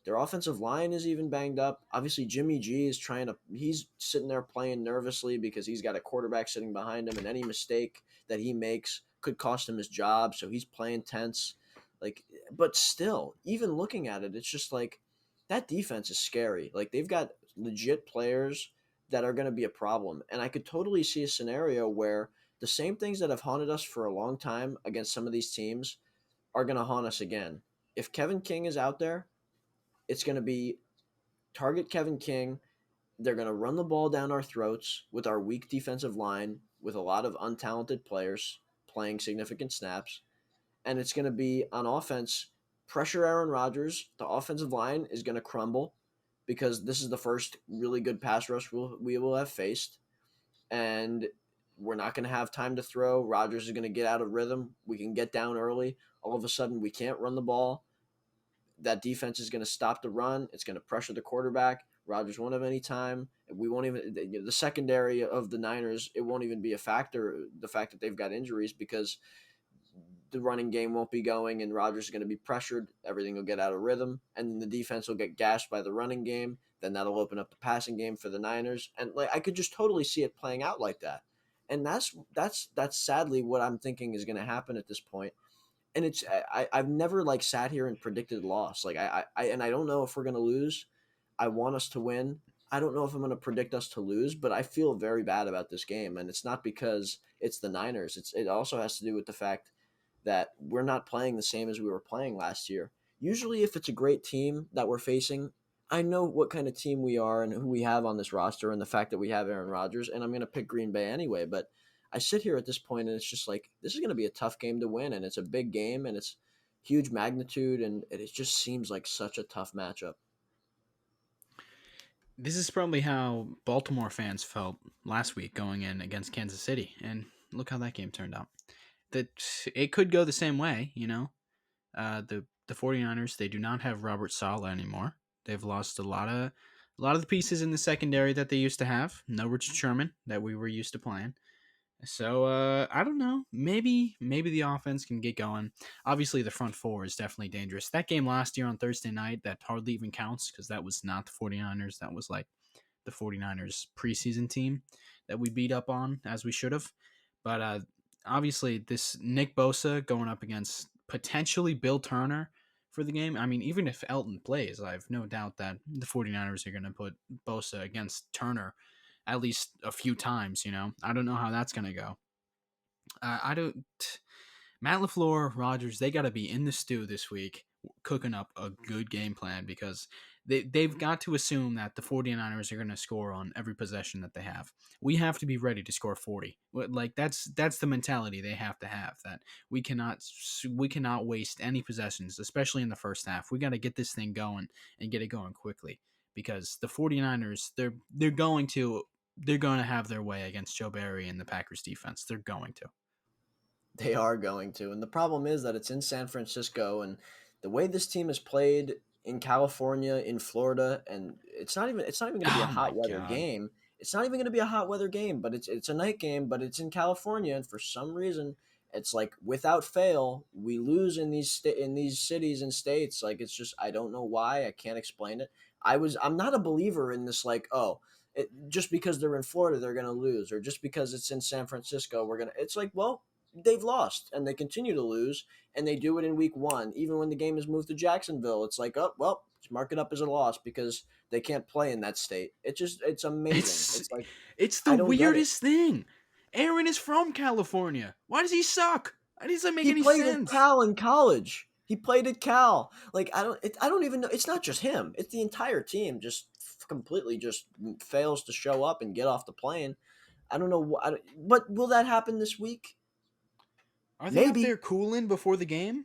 their offensive line is even banged up. Obviously, Jimmy G is he's sitting there playing nervously because he's got a quarterback sitting behind him, and any mistake that he makes could cost him his job. So he's playing tense. Like, but still, even looking at it, it's just like that defense is scary. Like, they've got legit players that are going to be a problem. And I could totally see a scenario where the same things that have haunted us for a long time against some of these teams are going to haunt us again. If Kevin King is out there, it's going to be target Kevin King. They're going to run the ball down our throats with our weak defensive line, with a lot of untalented players playing significant snaps. And it's going to be on offense, pressure Aaron Rodgers. The offensive line is going to crumble because this is the first really good pass rush we will have faced. And we're not going to have time to throw. Rodgers is going to get out of rhythm. We can get down early. All of a sudden, we can't run the ball. That defense is going to stop the run. It's going to pressure the quarterback. Rodgers won't have any time. We won't even the secondary of the Niners. It won't even be a factor. The fact that they've got injuries because the running game won't be going, and Rodgers is going to be pressured. Everything will get out of rhythm, and then the defense will get gashed by the running game. Then that'll open up the passing game for the Niners, and like I could just totally see it playing out like that. And that's sadly what I'm thinking is going to happen at this point. And I've never like sat here and predicted loss. Like I don't know if we're gonna lose. I want us to win. I don't know if I'm gonna predict us to lose, but I feel very bad about this game, and it's not because it's the Niners. It also has to do with the fact that we're not playing the same as we were playing last year. Usually, if it's a great team that we're facing, I know what kind of team we are and who we have on this roster and the fact that we have Aaron Rodgers, and I'm going to pick Green Bay anyway. But I sit here at this point and it's just like, this is going to be a tough game to win, and it's a big game, and it's huge magnitude, and it just seems like such a tough matchup. This is probably how Baltimore fans felt last week going in against Kansas City, and look how that game turned out. That it could go the same way, you know. The 49ers, they do not have Robert Saleh anymore. They've lost a lot of the pieces in the secondary that they used to have. No Richard Sherman that we were used to playing. So I don't know. Maybe the offense can get going. Obviously, the front four is definitely dangerous. That game last year on Thursday night, that hardly even counts because that was not the 49ers. That was like the 49ers preseason team that we beat up on as we should have. But obviously, this Nick Bosa going up against potentially Bill Turner for the game. I mean, even if Elton plays, I have no doubt that the 49ers are going to put Bosa against Turner at least a few times, you know. I don't know how that's going to go. I don't. Matt LaFleur, Rodgers, they got to be in the stew this week cooking up a good game plan because they've got to assume that the 49ers are going to score on every possession that they have. We have to be ready to score 40. Like that's the mentality they have to have, that we cannot waste any possessions, especially in the first half. We got to get this thing going and get it going quickly because the 49ers, they're going to have their way against Joe Barry and the Packers defense. They're going to. They are going to. And the problem is that it's in San Francisco, and the way this team is played in California, in Florida, and it's not even going to be a Oh my hot weather god. game. It's not even going to be a hot weather game, but it's a night game, but it's in California, and for some reason it's like without fail we lose in in these cities and states. Like, it's just, I don't know why. I can't explain it. I'm not a believer in this, like, oh, just because they're in Florida they're going to lose, or just because it's in San Francisco we're going to. It's like, well, they've lost and they continue to lose, and they do it in week one even when the game is moved to Jacksonville. It's like, oh well, just mark it up as a loss because they can't play in that state. It's amazing. It's It's like, it's the I don't get it. weirdest thing. Aaron is from California. Why does he suck? That doesn't make He any played at sense. Cal in college. He played at Cal. Like, I don't even know. It's not just him. It's the entire team just completely just fails to show up and get off the plane. I don't know what, but will that happen this week? Are they out there Maybe. cooling before the game?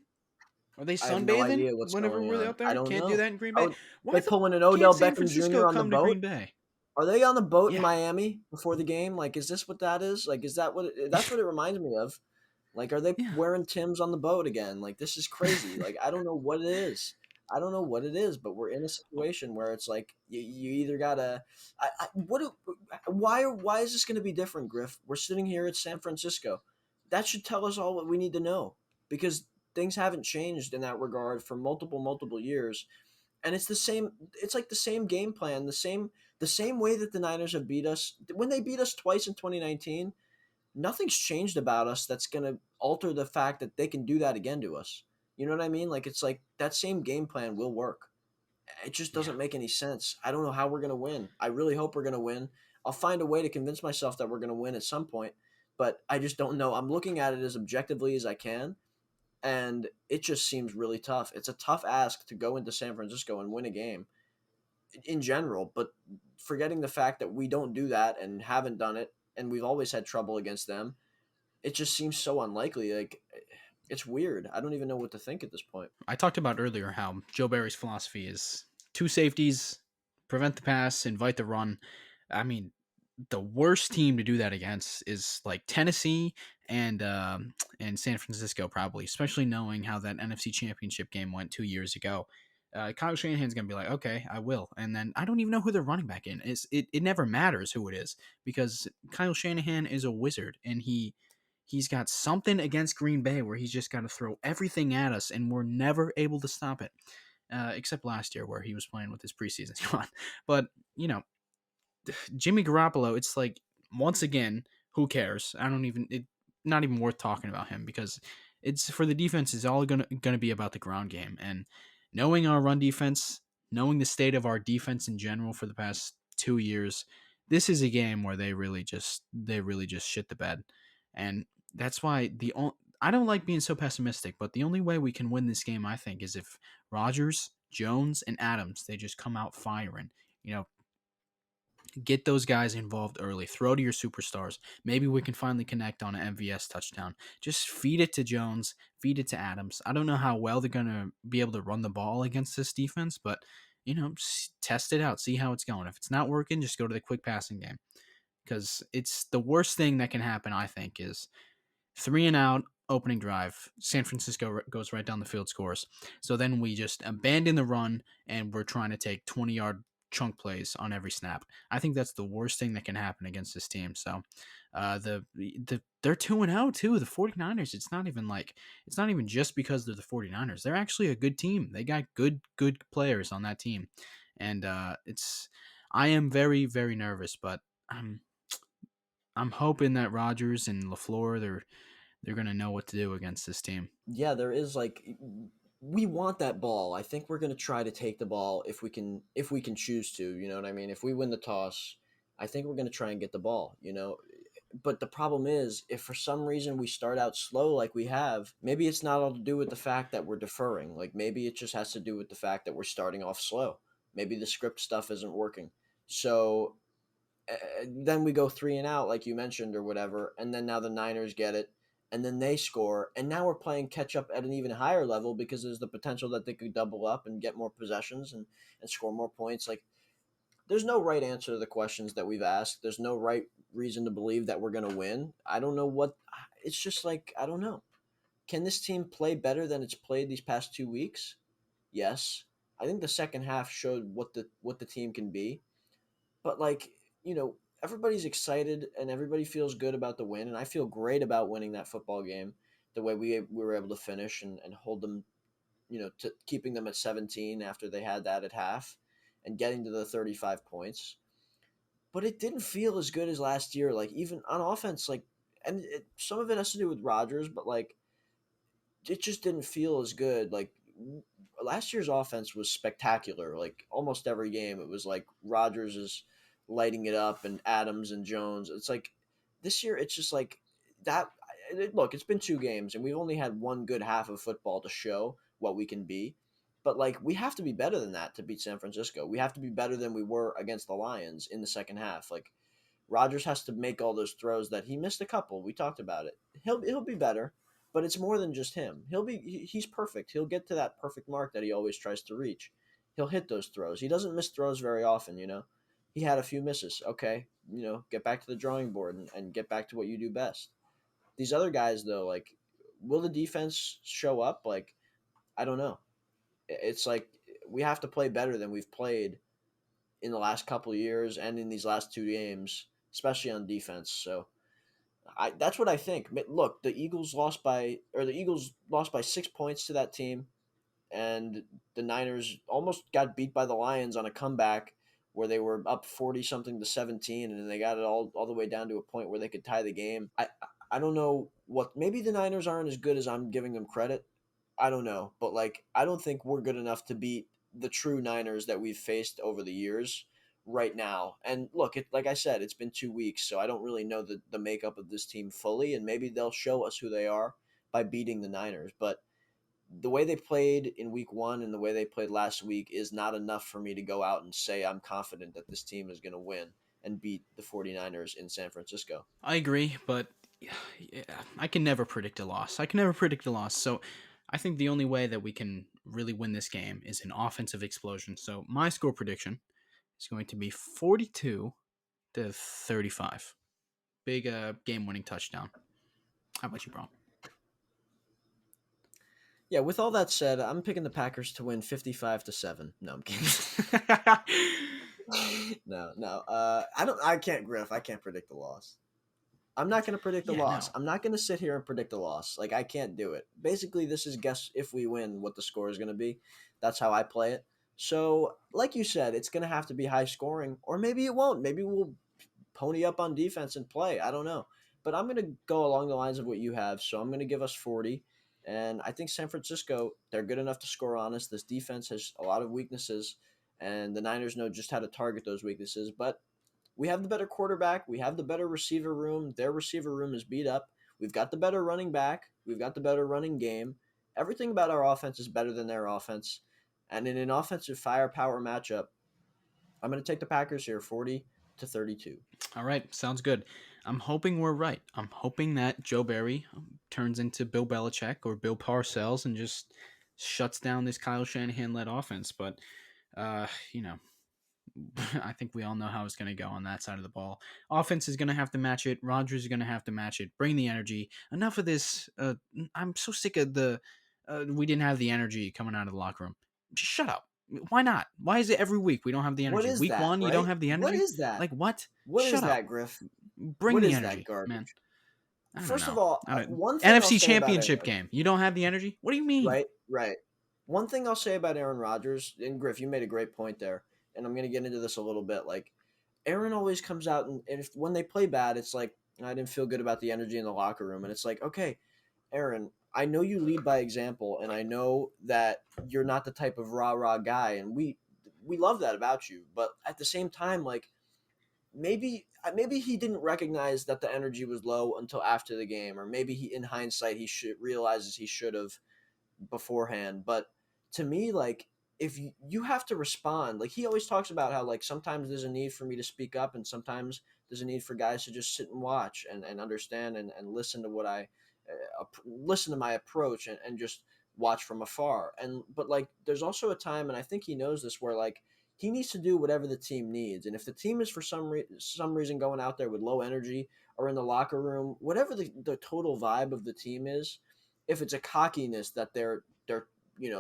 Are they I have no sunbathing idea what's whenever going we're on. out I there? don't Can't do know. that in Green Bay. Oh, Why they the pulling an can't Odell San Beckham Francisco Jr. on the come to boat? Green Bay? Are they on the boat in Yeah. Miami before the game? Like, is this what that is? Like, is that what that's what it reminds me of? Like, are they Yeah. wearing Tim's on the boat again? Like, this is crazy. Like, I don't know what it is. I don't know what it is, but we're in a situation where it's like you either gotta. Why is this going to be different, Griff? We're sitting here at San Francisco. That should tell us all what we need to know, because things haven't changed in that regard for multiple years, and it's the same. It's like the same game plan, the same way that the Niners have beat us when they beat us twice in 2019. Nothing's changed about us that's going to alter the fact that they can do that again to us. You know what I mean? Like, it's like that same game plan will work. It just Yeah. doesn't make any sense. I don't know how we're going to win. I really hope we're going to win. I'll find a way to convince myself that we're going to win at some point, but I just don't know. I'm looking at it as objectively as I can, and it just seems really tough. It's a tough ask to go into San Francisco and win a game in general, but forgetting the fact that we don't do that and haven't done it, and we've always had trouble against them, it just seems so unlikely. Like, it's weird. I don't even know what to think at this point. I talked about earlier how Joe Barry's philosophy is two safeties, prevent the pass, invite the run. I mean, the worst team to do that against is like Tennessee and San Francisco, probably, especially knowing how that NFC Championship game went 2 years ago. Kyle Shanahan's gonna be like, okay, I will, and then I don't even know who they're running back in. It never matters who it is because Kyle Shanahan is a wizard, and he's got something against Green Bay where he's just got to throw everything at us, and we're never able to stop it. Except last year where he was playing with his preseason squad. But you know, Jimmy Garoppolo, it's like, once again, who cares? Not even worth talking about him because it's for the defense. It's all gonna be about the ground game, and knowing our run defense, knowing the state of our defense in general for the past 2 years, this is a game where they really just shit the bed, and that's why I don't like being so pessimistic, but the only way we can win this game, I think, is if Rodgers, Jones, and Adams they just come out firing. You know, get those guys involved early. Throw to your superstars. Maybe we can finally connect on an MVS touchdown. Just feed it to Jones, feed it to Adams. I don't know how well they're going to be able to run the ball against this defense, but test it out, see how it's going. If it's not working, just go to the quick passing game because it's the worst thing that can happen, I think, is 3 and out, opening drive. San Francisco goes right down the field, scores. So then we just abandon the run and we're trying to take 20-yard chunk plays on every snap. I think that's the worst thing that can happen against this team. So they're 2-0 too. The 49ers, it's not even just because they're the 49ers. They're actually a good team. They got good players on that team. And I am very, very nervous, but I'm hoping that Rodgers and LaFleur they're gonna know what to do against this team. Yeah, there is like we want that ball. I think we're going to try to take the ball if we can choose to, you know what I mean? If we win the toss, I think we're going to try and get the ball, you know. But the problem is if for some reason we start out slow like we have, maybe it's not all to do with the fact that we're deferring. Like maybe it just has to do with the fact that we're starting off slow. Maybe the script stuff isn't working. So then we go 3 and out, like you mentioned, or whatever, and then now the Niners get it, and then they score, and now we're playing catch up at an even higher level because there's the potential that they could double up and get more possessions and score more points. Like, there's no right answer to the questions that we've asked. There's no right reason to believe that we're going to win. I don't know what. It's just like, I don't know. Can this team play better than it's played these past 2 weeks? Yes. I think the second half showed what the team can be. But like, you know, everybody's excited and everybody feels good about the win, and I feel great about winning that football game. The way we were able to finish and hold them, you know, to keeping them at 17 after they had that at half, and getting to the 35 points. But it didn't feel as good as last year. Like even on offense, like, and some of it has to do with Rodgers, but like it just didn't feel as good. Like last year's offense was spectacular. Like almost every game, it was like Rodgers is lighting it up, and Adams and Jones. It's like this year, it's just like that. Look, it's been 2 games, and we've only had one good half of football to show what we can be. But like we have to be better than that to beat San Francisco. We have to be better than we were against the Lions in the second half. Like Rodgers has to make all those throws that he missed a couple. We talked about it. He'll be better, but it's more than just him. He's perfect. He'll get to that perfect mark that he always tries to reach. He'll hit those throws. He doesn't miss throws very often, you know. He had a few misses. Okay, you know, get back to the drawing board and get back to what you do best. These other guys though, like will the defense show up? Like I don't know. It's like we have to play better than we've played in the last couple of years and in these last 2 games, especially on defense. So that's what I think. Look, the Eagles lost by 6 points to that team, and the Niners almost got beat by the Lions on a comeback where they were up 40 something to 17, and then they got it all the way down to a point where they could tie the game. I don't know what. Maybe the Niners aren't as good as I'm giving them credit. I don't know, but like I don't think we're good enough to beat the true Niners that we've faced over the years right now. And look, like I said, it's been 2 weeks, so I don't really know the makeup of this team fully, and maybe they'll show us who they are by beating the Niners. But the way they played in week one and the way they played last week is not enough for me to go out and say I'm confident that this team is going to win and beat the 49ers in San Francisco. I agree, but yeah, I can never predict a loss. I can never predict a loss. So I think the only way that we can really win this game is an offensive explosion. So my score prediction is going to be 42-35. Big game-winning touchdown. How about you, bro? Yeah, with all that said, I'm picking the Packers to win 55-7. No, I'm kidding. No. I can't, Griff. I can't predict the loss. I'm not going to predict the Yeah, loss. no. I'm not going to sit here and predict the loss. Like, I can't do it. Basically, this is guess if we win what the score is going to be. That's how I play it. So, like you said, it's going to have to be high scoring, or maybe it won't. Maybe we'll pony up on defense and play. I don't know. But I'm going to go along the lines of what you have. So, I'm going to give us 40. And I think San Francisco, they're good enough to score on us. This defense has a lot of weaknesses, and the Niners know just how to target those weaknesses. But we have the better quarterback. We have the better receiver room. Their receiver room is beat up. We've got the better running back. We've got the better running game. Everything about our offense is better than their offense. And in an offensive firepower matchup, I'm going to take the Packers here 40-32. All right, sounds good. I'm hoping we're right. I'm hoping that Joe Barry turns into Bill Belichick or Bill Parcells and just shuts down this Kyle Shanahan-led offense. But, you know, I think we all know how it's going to go on that side of the ball. Offense is going to have to match it. Rodgers is going to have to match it. Bring the energy. Enough of this. I'm so sick of the we didn't have the energy coming out of the locker room. Just shut up. Why not? Why is it every week we don't have the What energy? is Week that, one, you don't right? have the What energy? is that? Like what? What is Shut up. that, Griff? Bring What the is that energy, man. garbage? I don't First know. of all, I don't, one thing I'll NFC say about Championship game. You don't have the energy? What do you mean? right. One thing I'll say about Aaron Rodgers, and Griff, you made a great point there, and I'm going to get into this a little bit. Like, Aaron always comes out, and if when they play bad, it's like, I didn't feel good about the energy in the locker room. And it's like, okay, Aaron, I know you lead by example, and I know that you're not the type of rah-rah guy, and we love that about you. But at the same time, like, maybe he didn't recognize that the energy was low until after the game, or maybe in hindsight he should realizes he should have beforehand. But to me, like, if you have to respond, like he always talks about how like sometimes there's a need for me to speak up, and sometimes there's a need for guys to just sit and watch and understand and listen to what I listen to my approach and just watch from afar. And but like there's also a time, and I think he knows this, where like he needs to do whatever the team needs. And if the team is for some reason going out there with low energy, or in the locker room, whatever the total vibe of the team is, if it's a cockiness that they're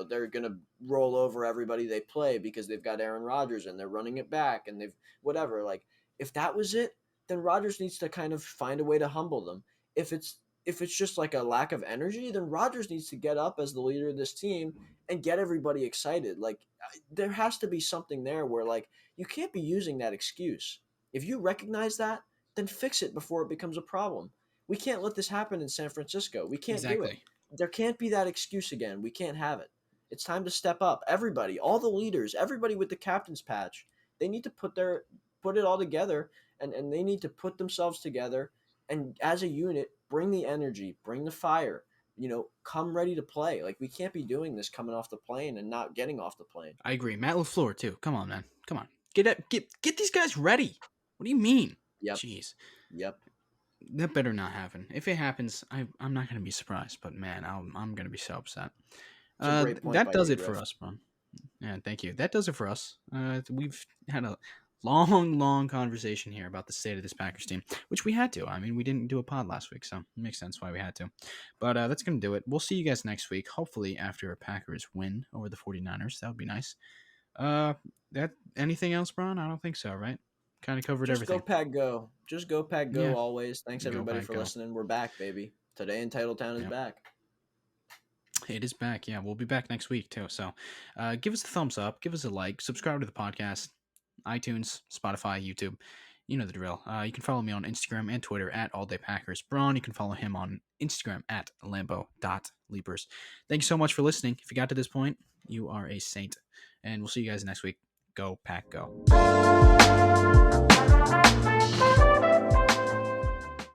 they're gonna roll over everybody they play because they've got Aaron Rodgers and they're running it back and they've whatever, like if that was it, then Rodgers needs to kind of find a way to humble them. If it's just like a lack of energy, then Rodgers needs to get up as the leader of this team and get everybody excited. Like there has to be something there where like you can't be using that excuse. If you recognize that, then fix it before it becomes a problem. We can't let this happen in San Francisco. We can't do it. Exactly. There can't be that excuse again. We can't have it. It's time to step up. Everybody, all the leaders, everybody with the captain's patch, they need to put it all together, and they need to put themselves together and as a unit bring the energy, bring the fire, come ready to play. Like we can't be doing this coming off the plane and not getting off the plane. I agree. Matt LaFleur too. Come on, man. Come on. Get these guys ready. What do you mean? Yep. Jeez. Yep. That better not happen. If it happens, I'm not going to be surprised, but man, I'm going to be so upset. It's a great point That by does you, it for Griff. us, bro. Yeah, thank you. That does it for us. We've had a long conversation here about the state of this Packers team, which we had to. I mean, we didn't do a pod last week, so it makes sense why we had to. But that's going to do it. We'll see you guys next week, hopefully after a Packers win over the 49ers. That would be nice. That anything else, Bron? I don't think so, right? Kind of covered Just everything. go Pack Go. Just go Pack Go Yeah. always. Thanks Go everybody Pack for Go. listening. We're back, baby. Today in Titletown is Yep. back. It is back. Yeah, we'll be back next week too. So give us a thumbs up, give us a like, subscribe to the podcast, iTunes, Spotify, YouTube. You know the drill. You can follow me on Instagram and Twitter at AllDayPackers. Braun, you can follow him on Instagram at Lambo.Leapers. Thank you so much for listening. If you got to this point, you are a saint. And we'll see you guys next week. Go Pack Go.